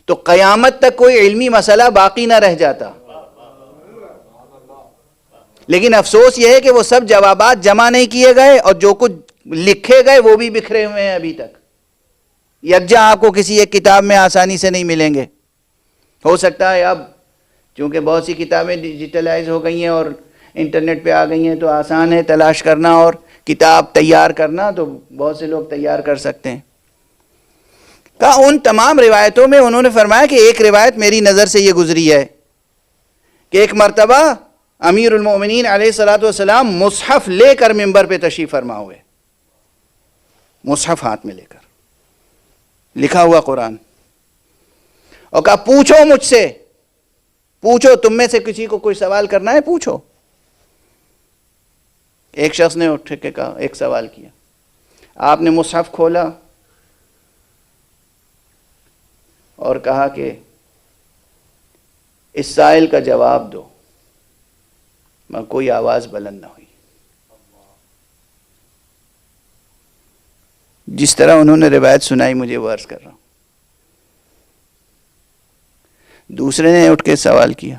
تو قیامت تک کوئی علمی مسئلہ باقی نہ رہ جاتا، لیکن افسوس یہ ہے کہ وہ سب جوابات جمع نہیں کیے گئے اور جو کچھ لکھے گئے وہ بھی بکھرے ہوئے ہیں ابھی تک، یکجا آپ کو کسی ایک کتاب میں آسانی سے نہیں ملیں گے۔ ہو سکتا ہے اب چونکہ بہت سی کتابیں ڈیجیٹلائز ہو گئی ہیں اور انٹرنیٹ پہ آ گئی ہیں تو آسان ہے تلاش کرنا اور کتاب تیار کرنا، تو بہت سے لوگ تیار کر سکتے ہیں۔ کہا ان تمام روایتوں میں انہوں نے فرمایا کہ ایک روایت میری نظر سے یہ گزری ہے کہ ایک مرتبہ امیر المومنین علیہ الصلوۃ والسلام مصحف لے کر ممبر پہ تشریف فرما ہوئے، مصحف ہاتھ میں لے کر، لکھا ہوا قرآن، اور کہا پوچھو مجھ سے، پوچھو، تم میں سے کسی کو کوئی سوال کرنا ہے پوچھو۔ ایک شخص نے اٹھ کے کہا، ایک سوال کیا، آپ نے مصحف کھولا اور کہا کہ اس سائل کا جواب دو، مگر کوئی آواز بلند نہ ہوئی۔ جس طرح انہوں نے روایت سنائی مجھے وہ عرض کر رہا ہوں۔ دوسرے نے اٹھ کے سوال کیا،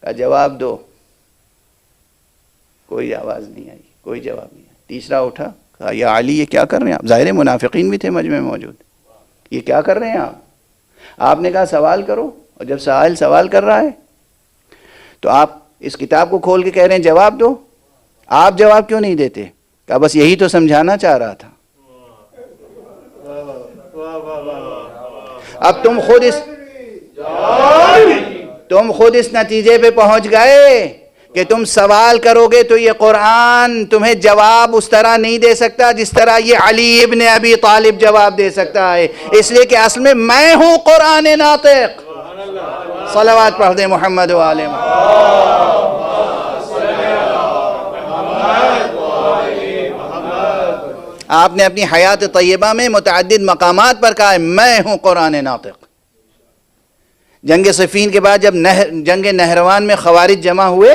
کہا جواب دو، کوئی آواز نہیں آئی، کوئی جواب نہیں آیا۔ تیسرا اٹھا، کہا یا علی یہ کیا کر رہے ہیں آپ؟ ظاہر منافقین بھی تھے مجمع میں موجود، یہ کیا کر رہے ہیں آپ نے کہا سوال کرو، اور جب سائل سوال کر رہا ہے تو آپ اس کتاب کو کھول کے کہہ رہے ہیں جواب دو، آپ جواب کیوں نہیں دیتے؟ کہا بس یہی تو سمجھانا چاہ رہا تھا۔ اب تم خود اس نتیجے پہ پہنچ گئے کہ تم سوال کرو گے تو یہ قرآن تمہیں جواب اس طرح نہیں دے سکتا جس طرح یہ علی ابن ابی طالب جواب دے سکتا ہے، اس لیے کہ اصل میں ہوں قرآن ناطق۔ صلوات پڑھ دیں محمد و آل محمد۔ آپ نے اپنی حیات طیبہ میں متعدد مقامات پر کہا ہے میں ہوں قرآن ناطق۔ جنگ صفین کے بعد جب جنگ نہروان میں خوارج جمع ہوئے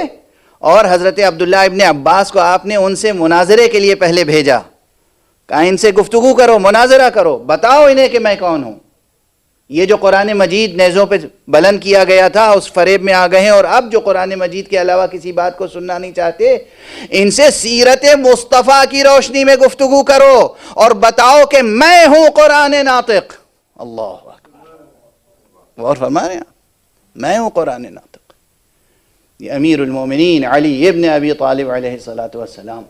اور حضرت عبداللہ ابن عباس کو آپ نے ان سے مناظرے کے لیے پہلے بھیجا، کہا ان سے گفتگو کرو، مناظرہ کرو، بتاؤ انہیں کہ میں کون ہوں۔ یہ جو قرآن مجید نیزوں پہ بلند کیا گیا تھا اس فریب میں آ گئے ہیں، اور اب جو قرآن مجید کے علاوہ کسی بات کو سننا نہیں چاہتے، ان سے سیرت مصطفیٰ کی روشنی میں گفتگو کرو اور بتاؤ کہ میں ہوں قرآن ناطق۔ اللہ اکبر، غور فرما رہے ہیں، میں ہوں قرآن ناطق۔ یہ امیر المومنین علی ابن ابی طالب علیہ الصلوۃ والسلام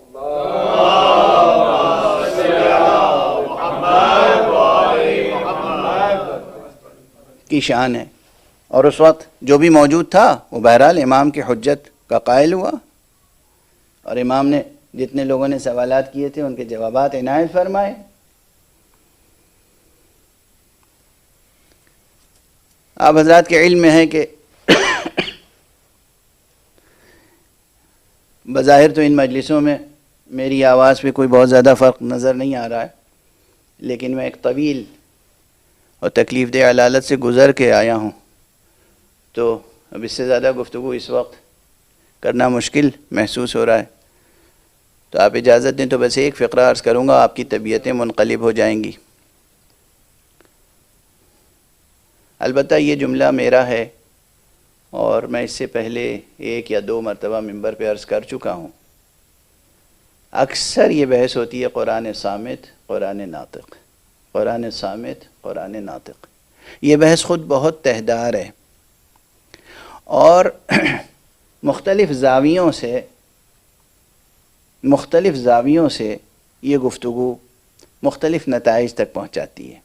کی شان ہے۔ اور اس وقت جو بھی موجود تھا وہ بہرحال امام کی حجت کا قائل ہوا، اور امام نے جتنے لوگوں نے سوالات کیے تھے ان کے جوابات عنایت فرمائے۔ آپ حضرات کے علم میں ہے کہ بظاہر تو ان مجلسوں میں میری آواز پہ کوئی بہت زیادہ فرق نظر نہیں آ رہا ہے، لیکن میں ایک طویل اور تکلیف دہ علالت سے گزر کے آیا ہوں، تو اب اس سے زیادہ گفتگو اس وقت کرنا مشکل محسوس ہو رہا ہے، تو آپ اجازت دیں تو بس ایک فقرہ عرض کروں گا، آپ کی طبیعتیں منقلب ہو جائیں گی۔ البتہ یہ جملہ میرا ہے اور میں اس سے پہلے 1 یا 2 مرتبہ ممبر پہ عرض کر چکا ہوں۔ اکثر یہ بحث ہوتی ہے قرآن صامت، قرآن ناطق، قرآن صامت، قرآن ناطق۔ یہ بحث خود بہت تہدار ہے اور مختلف زاویوں سے یہ گفتگو مختلف نتائج تک پہنچاتی ہے،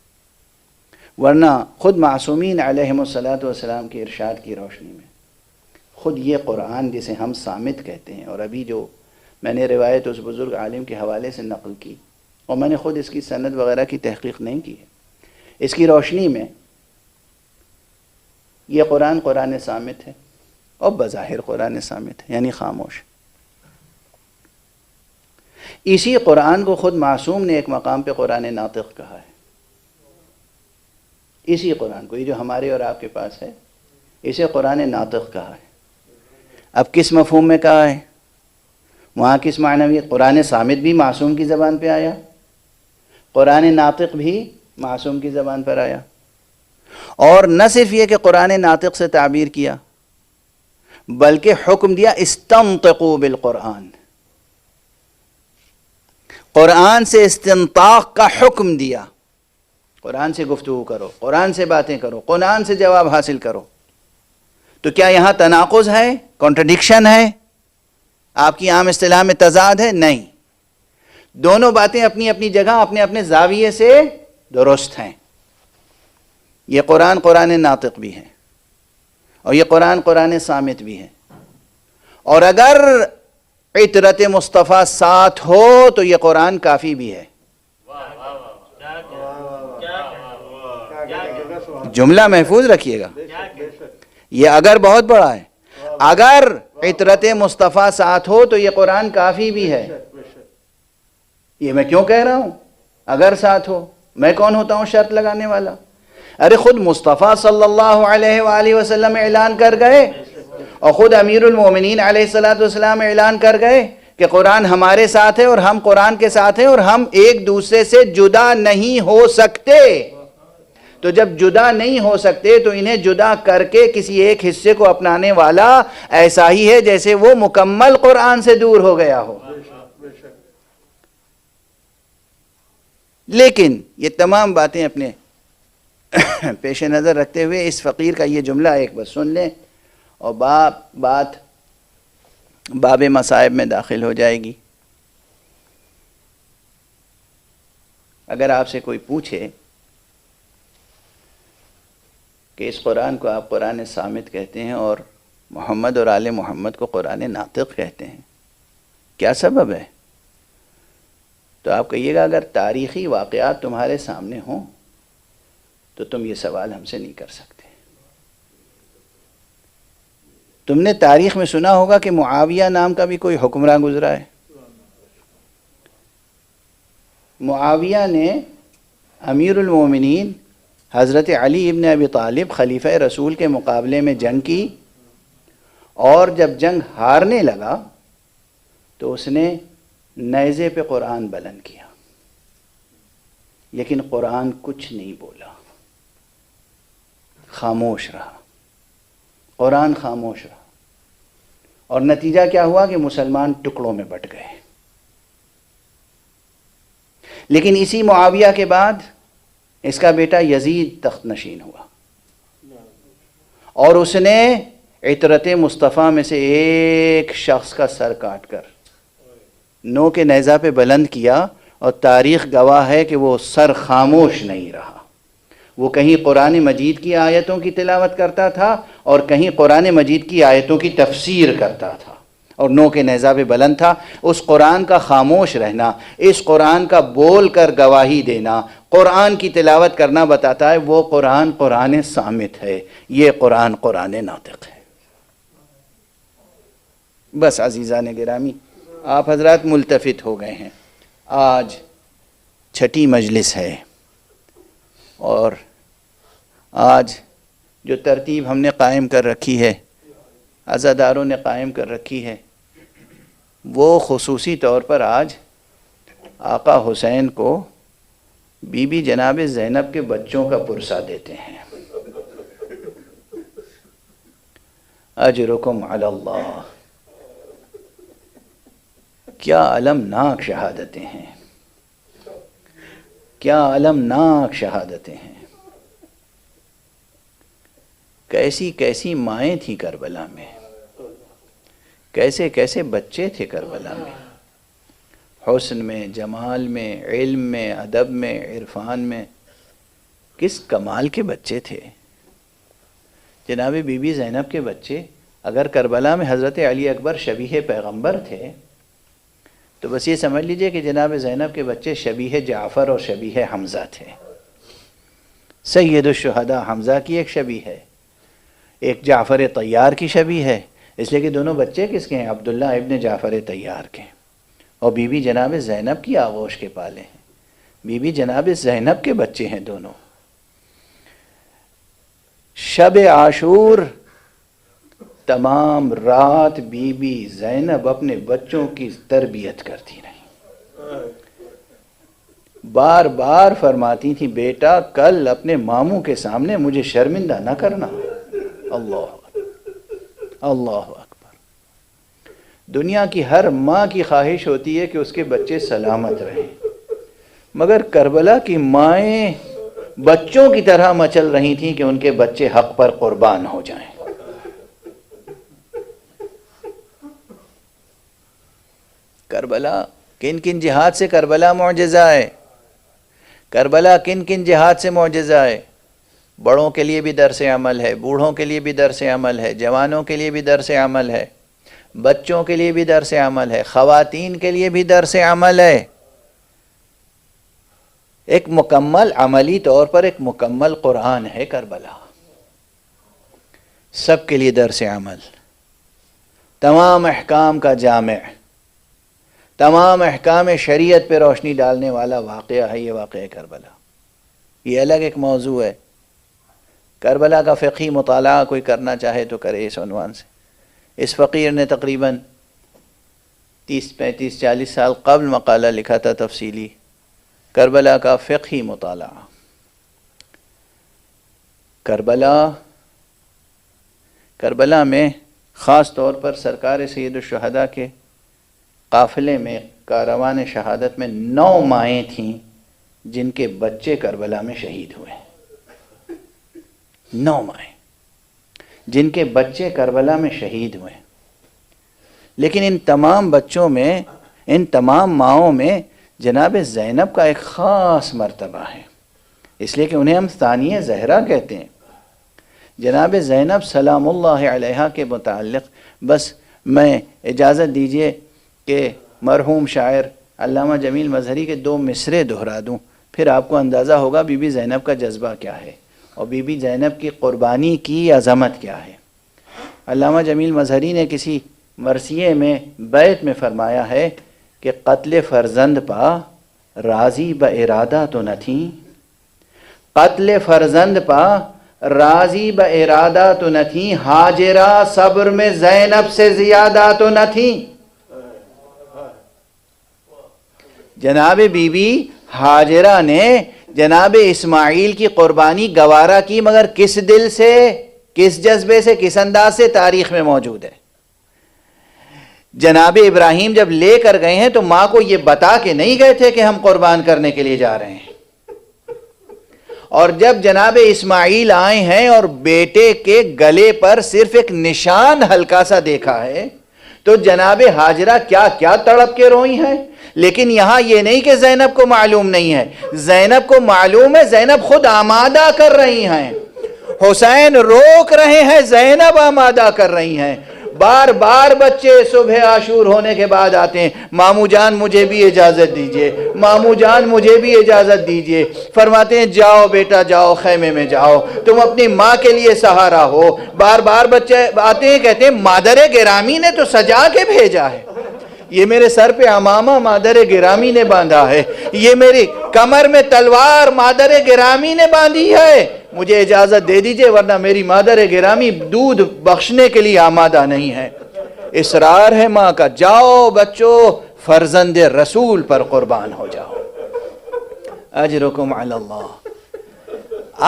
ورنہ خود معصومین علیہم الصلاۃ والسلام کے ارشاد کی روشنی میں خود یہ قرآن جسے ہم صامت کہتے ہیں، اور ابھی جو میں نے روایت اس بزرگ عالم کے حوالے سے نقل کی، اور میں نے خود اس کی سند وغیرہ کی تحقیق نہیں کی ہے۔ اس کی روشنی میں یہ قرآن صامت ہے، اور بظاہر قرآن صامت ہے، یعنی خاموش۔ اسی قرآن کو خود معصوم نے ایک مقام پہ قرآن ناطق کہا ہے۔ اسی قرآن کو، یہ جو ہمارے اور آپ کے پاس ہے، اسے قرآن ناطق کہا ہے۔ اب کس مفہوم میں کہا ہے؟ وہاں کس معنی میں؟ قرآن صامت بھی معصوم کی زبان پہ آیا، قرآن ناطق بھی معصوم کی زبان پر آیا، اور نہ صرف یہ کہ قرآن ناطق سے تعبیر کیا، بلکہ حکم دیا استنطقوا بالقرآن، قرآن سے استنطاق کا حکم دیا۔ قرآن سے گفتگو کرو، قرآن سے باتیں کرو، قرآن سے جواب حاصل کرو۔ تو کیا یہاں تناقض ہے، کانٹرڈکشن ہے، آپ کی عام اصطلاح میں تضاد ہے؟ نہیں، دونوں باتیں اپنی اپنی جگہ اپنے اپنے زاویے سے درست ہیں۔ یہ قرآن ناطق بھی ہے، اور یہ قرآن صامت بھی ہے، اور اگر عطرت مصطفیٰ ساتھ ہو تو یہ قرآن کافی بھی ہے۔ جملہ محفوظ رکھیے گا، یہ اگر بہت بڑا ہے، اگر عطرت مصطفیٰ ساتھ ہو تو یہ قرآن کافی بھی ہے۔ یہ میں کیوں کہہ رہا ہوں اگر ساتھ ہو؟ میں کون ہوتا ہوں شرط لگانے والا؟ ارے خود مصطفیٰ صلی اللہ علیہ وآلہ وسلم اعلان کر گئے، اور خود امیر المومنین علیہ السلام اعلان کر گئے کہ قرآن ہمارے ساتھ ہے اور ہم قرآن کے ساتھ ہیں، اور ہم ایک دوسرے سے جدا نہیں ہو سکتے۔ تو جب جدا نہیں ہو سکتے تو انہیں جدا کر کے کسی ایک حصے کو اپنانے والا ایسا ہی ہے جیسے وہ مکمل قرآن سے دور ہو گیا ہو۔ لیکن یہ تمام باتیں اپنے پیش نظر رکھتے ہوئے اس فقیر کا یہ جملہ ایک بس سن لیں، اور بات باب مصائب میں داخل ہو جائے گی۔ اگر آپ سے کوئی پوچھے کہ اس قرآن کو آپ قرآن صامت کہتے ہیں اور محمد اور آل محمد کو قرآن ناطق کہتے ہیں، کیا سبب ہے؟ تو آپ کہیے گا اگر تاریخی واقعات تمہارے سامنے ہوں تو تم یہ سوال ہم سے نہیں کر سکتے۔ تم نے تاریخ میں سنا ہوگا کہ معاویہ نام کا بھی کوئی حکمراں گزرا ہے۔ معاویہ نے امیر المومنین حضرت علی ابن ابی طالب خلیفہ رسول کے مقابلے میں جنگ کی، اور جب جنگ ہارنے لگا تو اس نے نیزے پہ قرآن بلند کیا، لیکن قرآن کچھ نہیں بولا، خاموش رہا، قرآن خاموش رہا، اور نتیجہ کیا ہوا کہ مسلمان ٹکڑوں میں بٹ گئے۔ لیکن اسی معاویہ کے بعد اس کا بیٹا یزید تخت نشین ہوا، اور اس نے عطرت مصطفیٰ میں سے ایک شخص کا سر کاٹ کر نو کے نیزہ پہ بلند کیا، اور تاریخ گواہ ہے کہ وہ سر خاموش نہیں رہا۔ وہ کہیں قرآن مجید کی آیتوں کی تلاوت کرتا تھا اور کہیں قرآن مجید کی آیتوں کی تفسیر کرتا تھا، اور نو کے نیزہ پہ بلند تھا۔ اس قرآن کا خاموش رہنا، اس قرآن کا بول کر گواہی دینا، قرآن کی تلاوت کرنا بتاتا ہے وہ قرآن صامت ہے، یہ قرآن ناطق ہے۔ بس عزیزان گرامی، آپ حضرات ملتفت ہو گئے ہیں، آج چھٹی مجلس ہے، اور آج جو ترتیب ہم نے قائم کر رکھی ہے، عزاداروں نے قائم کر رکھی ہے، وہ خصوصی طور پر آج آقا حسین کو بی بی جناب زینب کے بچوں کا پرسہ دیتے ہیں۔ اجرکم علی اللہ، کیا المناک شہادتیں ہیں، کیا المناک شہادتیں ہیں۔ کیسی کیسی مائیں تھیں کربلا میں، کیسے کیسے بچے تھے کربلا میں، حسن میں، جمال میں، علم میں، ادب میں، عرفان میں، کس کمال کے بچے تھے جناب بی بی زینب کے بچے۔ اگر کربلا میں حضرت علی اکبر شبیہ پیغمبر تھے تو بس یہ سمجھ لیجئے کہ جناب زینب کے بچے شبیہ جعفر اور شبیہ حمزہ تھے۔ سید الشہداء حمزہ کی ایک شبیہ ہے، ایک جعفر طیار کی شبیہ ہے، اس لیے کہ دونوں بچے کس کے ہیں؟ عبداللہ ابن جعفر طیار کے، اور بی بی جناب زینب کی آغوش کے پالے ہیں، بی بی جناب زینب کے بچے ہیں دونوں۔ شب عاشور تمام رات بی بی زینب اپنے بچوں کی تربیت کرتی رہی، بار بار فرماتی تھی بیٹا کل اپنے ماموں کے سامنے مجھے شرمندہ نہ کرنا۔ اللہ اکبر۔ دنیا کی ہر ماں کی خواہش ہوتی ہے کہ اس کے بچے سلامت رہیں، مگر کربلا کی مائیں بچوں کی طرح مچل رہی تھیں کہ ان کے بچے حق پر قربان ہو جائیں۔ کربلا کن کن جہاد سے کربلا معجزہ ہے، کربلا کن کن جہاد سے معجزہ ہے۔ بڑوں کے لیے بھی درس عمل ہے، بوڑھوں کے لیے بھی درس عمل ہے، جوانوں کے لیے بھی درس عمل ہے، بچوں کے لیے بھی درس عمل ہے، خواتین کے لیے بھی درس عمل ہے۔ ایک مکمل عملی طور پر ایک مکمل قرآن ہے کربلا، سب کے لیے درس عمل، تمام احکام کا جامع، تمام احکام شریعت پہ روشنی ڈالنے والا واقعہ ہے یہ واقعہ کربلا۔ یہ الگ ایک موضوع ہے، کربلا کا فقہی مطالعہ کوئی کرنا چاہے تو کرے اس عنوان سے۔ اس فقیر نے تقریباً 30-35-40 سال قبل مقالہ لکھا تھا تفصیلی، کربلا کا فقہی مطالعہ۔ کربلا میں خاص طور پر سرکار سید الشہداء کے قافلے میں کاروان شہادت میں 9 مائیں تھیں جن کے بچے کربلا میں شہید ہوئے، 9 مائیں جن کے بچے کربلا میں شہید ہوئے۔ لیکن ان تمام بچوں میں، ان تمام ماؤں میں جناب زینب کا ایک خاص مرتبہ ہے، اس لیے کہ انہیں ہم ثانیہ زہرا کہتے ہیں۔ جناب زینب سلام اللہ علیہا کے متعلق بس میں اجازت دیجئے کہ مرحوم شاعر علامہ جمیل مظہری کے 2 مصرے دہرا دوں، پھر آپ کو اندازہ ہوگا بی بی زینب کا جذبہ کیا ہے اور بی بی زینب کی قربانی کی عظمت کیا ہے۔ علامہ جمیل مظہری نے کسی مرثیے میں بیت میں فرمایا ہے کہ قتل فرزند پا راضی با ارادہ تو نہ تھیں، قتل فرزند پا راضی با ارادہ تو نہ تھیں، ہاجرہ صبر میں زینب سے زیادہ تو نہ تھیں۔ جناب بی بی ہاجرہ نے جناب اسماعیل کی قربانی گوارا کی، مگر کس دل سے، کس جذبے سے، کس انداز سے، تاریخ میں موجود ہے۔ جناب ابراہیم جب لے کر گئے ہیں تو ماں کو یہ بتا کے نہیں گئے تھے کہ ہم قربان کرنے کے لیے جا رہے ہیں، اور جب جناب اسماعیل آئے ہیں اور بیٹے کے گلے پر صرف ایک نشان ہلکا سا دیکھا ہے تو جناب ہاجرہ کیا کیا تڑپ کے روئی ہیں۔ لیکن یہاں یہ نہیں کہ زینب کو معلوم نہیں ہے، زینب کو معلوم ہے، زینب خود آمادہ کر رہی ہیں، حسین روک رہے ہیں، زینب آمادہ کر رہی ہیں۔ بار بار بچے صبح عاشور ہونے کے بعد آتے ہیں، مامو جان مجھے بھی اجازت دیجئے، مامو جان مجھے بھی اجازت دیجئے، فرماتے ہیں جاؤ بیٹا جاؤ، خیمے میں جاؤ، تم اپنی ماں کے لیے سہارا ہو۔ بار بار بچے آتے ہیں، کہتے ہیں مادر گرامی نے تو سجا کے بھیجا ہے، یہ میرے سر پہ امامہ مادر گرامی نے باندھا ہے، یہ میری کمر میں تلوار مادر گرامی نے باندھی ہے، مجھے اجازت دے دیجئے ورنہ میری مادر گرامی دودھ بخشنے کے لیے آمادہ نہیں ہے۔ اصرار ہے ماں کا، جاؤ بچو فرزند رسول پر قربان ہو جاؤ، اجرکم علی اللہ۔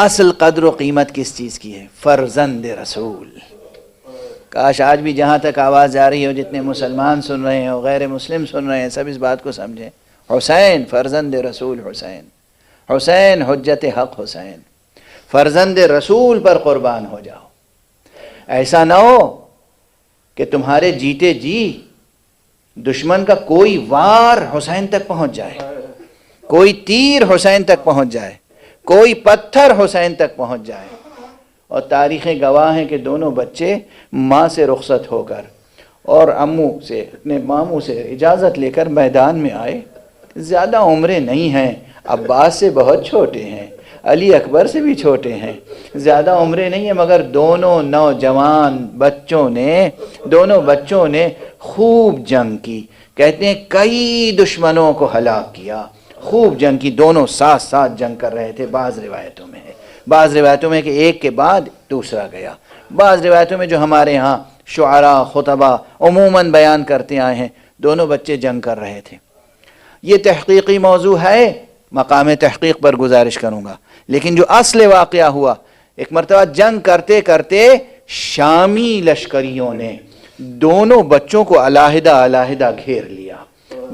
اصل قدر و قیمت کس چیز کی ہے؟ فرزند رسول۔ کاش آج بھی جہاں تک آواز جا رہی ہو، جتنے مسلمان سن رہے ہیں اور غیر مسلم سن رہے ہیں، سب اس بات کو سمجھیں، حسین فرزند رسول، حسین حسین حجت حق، حسین فرزند رسول پر قربان ہو جاؤ۔ ایسا نہ ہو کہ تمہارے جیتے جی دشمن کا کوئی وار حسین تک پہنچ جائے، کوئی تیر حسین تک پہنچ جائے، کوئی پتھر حسین تک پہنچ جائے۔ اور تاریخیں گواہ ہیں کہ دونوں بچے ماں سے رخصت ہو کر اور امو سے اپنے ماموں سے اجازت لے کر میدان میں آئے. زیادہ عمریں نہیں ہیں، عباس سے بہت چھوٹے ہیں، علی اکبر سے بھی چھوٹے ہیں، زیادہ عمریں نہیں ہیں، مگر دونوں نوجوان دونوں بچوں نے خوب جنگ کی. کہتے ہیں کئی دشمنوں کو ہلاک کیا، خوب جنگ کی. دونوں ساتھ ساتھ جنگ کر رہے تھے. بعض روایتوں میں کہ ایک کے بعد دوسرا گیا. بعض روایتوں میں جو ہمارے ہاں شعراء خطبہ عموماً بیان کرتے آئے ہیں، دونوں بچے جنگ کر رہے تھے. یہ تحقیقی موضوع ہے، مقام تحقیق پر گزارش کروں گا. لیکن جو اصل واقعہ ہوا، ایک مرتبہ جنگ کرتے کرتے شامی لشکریوں نے دونوں بچوں کو علیحدہ گھیر لیا.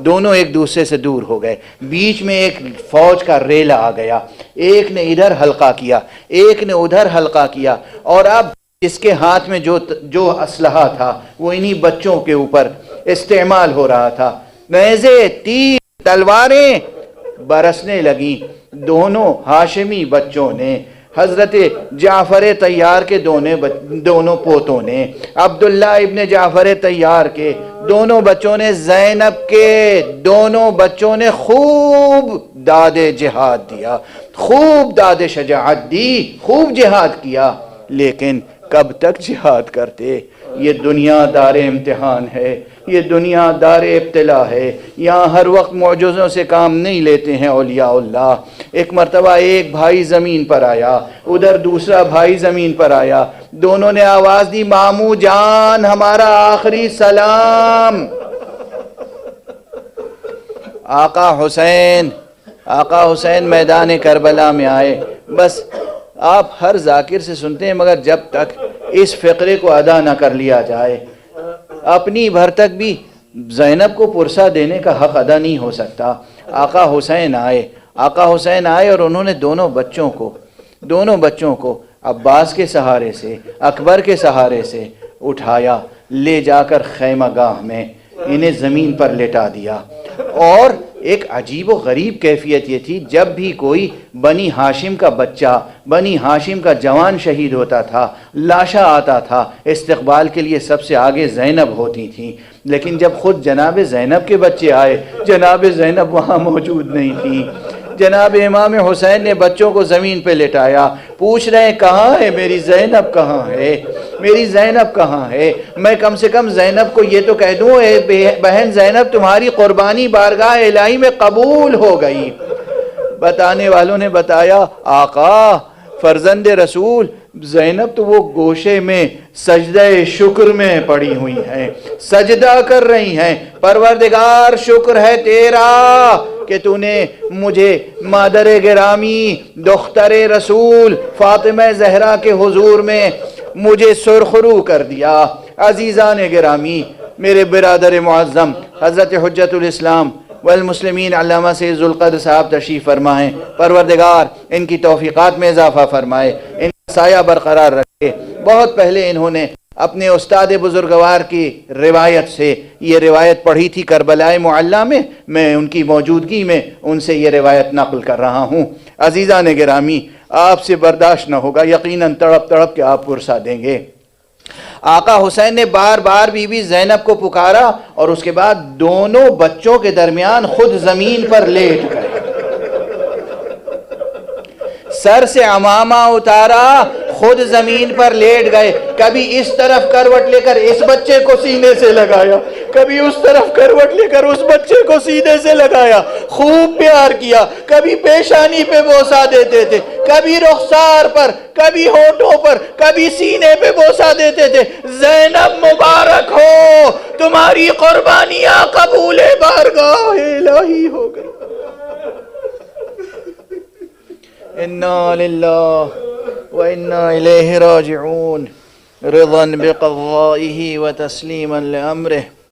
دونوں ایک دوسرے سے دور ہو گئے. بیچ میں ایک فوج کا ریلا آ گیا، ایک نے ادھر حلقہ کیا، ایک نے ادھر حلقہ کیا. اور اب اس کے ہاتھ میں جو اسلحہ تھا وہ انہی بچوں کے اوپر استعمال ہو رہا تھا. نیزے، تیر، تلواریں برسنے لگیں. دونوں ہاشمی بچوں نے، حضرت جعفر طیار کے دونوں پوتوں نے، عبداللہ ابن جعفر طیار کے دونوں بچوں نے، زینب کے دونوں بچوں نے خوب داد جہاد دیا، خوب داد شجاعت دی، خوب جہاد کیا. لیکن کب تک جہاد کرتے؟ یہ دنیا دار امتحان ہے، یہ دنیا دار ابتلا ہے. یہاں ہر وقت معجزوں سے کام نہیں لیتے ہیں اولیاء اللہ. ایک مرتبہ ایک بھائی زمین پر آیا، ادھر دوسرا بھائی زمین پر آیا. دونوں نے آواز دی، ماموں جان ہمارا آخری سلام. آقا حسین میدان کربلا میں آئے. بس آپ ہر ذاکر سے سنتے ہیں، مگر جب تک اس فقرے کو ادا نہ کر لیا جائے، اپنی بھر تک بھی زینب کو پرسہ دینے کا حق ادا نہیں ہو سکتا. آقا حسین آئے اور انہوں نے دونوں بچوں کو عباس کے سہارے سے، اکبر کے سہارے سے اٹھایا، لے جا کر خیمہ گاہ میں انہیں زمین پر لٹا دیا. اور ایک عجیب و غریب کیفیت یہ تھی، جب بھی کوئی بنی ہاشم کا بچہ، بنی ہاشم کا جوان شہید ہوتا تھا، لاشا آتا تھا، استقبال کے لیے سب سے آگے زینب ہوتی تھیں. لیکن جب خود جناب زینب کے بچے آئے، جناب زینب وہاں موجود نہیں تھیں. جناب امام حسین نے بچوں کو زمین پہ لٹایا، پوچھ رہے ہیں کہاں ہے میری زینب، کہاں ہے میری زینب، کہاں ہے؟ میں کم سے کم زینب کو یہ تو کہہ دوں، اے بہن زینب تمہاری قربانی بارگاہ الہی میں قبول ہو گئی. بتانے والوں نے بتایا، آقا فرزند رسول، زینب تو وہ گوشے میں سجدہ شکر میں پڑی ہوئی ہیں، سجدہ کر رہی ہیں. پروردگار شکر ہے تیرا کہ تو نے مجھے مادر گرامی دختر رسول فاطمہ زہرا کے حضور میں مجھے سرخرو کر دیا. عزیزان گرامی، میرے برادر معظم حضرت حجت الاسلام والمسلمین علامہ سید ذوالقدر صاحب تشریف فرمائیں. پروردگار ان کی توفیقات میں اضافہ فرمائے، ان کا سایہ برقرار رکھے. بہت پہلے انہوں نے اپنے استاد بزرگوار کی روایت سے یہ روایت پڑھی تھی کربلائے معلیٰ میں ان کی موجودگی میں ان سے یہ روایت نقل کر رہا ہوں. عزیزان گرامی، آپ سے برداشت نہ ہوگا، یقیناً تڑپ کے آپ پرسہ دیں گے. آقا حسین نے بار بار بی بی زینب کو پکارا اور اس کے بعد دونوں بچوں کے درمیان خود زمین پر لیٹ گئے، سر سے عمامہ اتارا، خود زمین پر لیٹ گئے. کبھی اس طرف کروٹ لے کر اس بچے کو سینے سے لگایا، کبھی اس طرف کروٹ لے کر اس بچے کو سینے سے لگایا، خوب پیار کیا. کبھی پیشانی پہ بوسہ دیتے تھے، کبھی رخسار پر، کبھی ہونٹوں پر، کبھی سینے پہ بوسہ دیتے تھے. زینب مبارک ہو، تمہاری قربانیاں قبول بارگاہ الہی ہو گئی. انا للہ وَإِنَّا إِلَيْهِ رَاجِعُونَ رضا بقضائه وتسليما لأمره.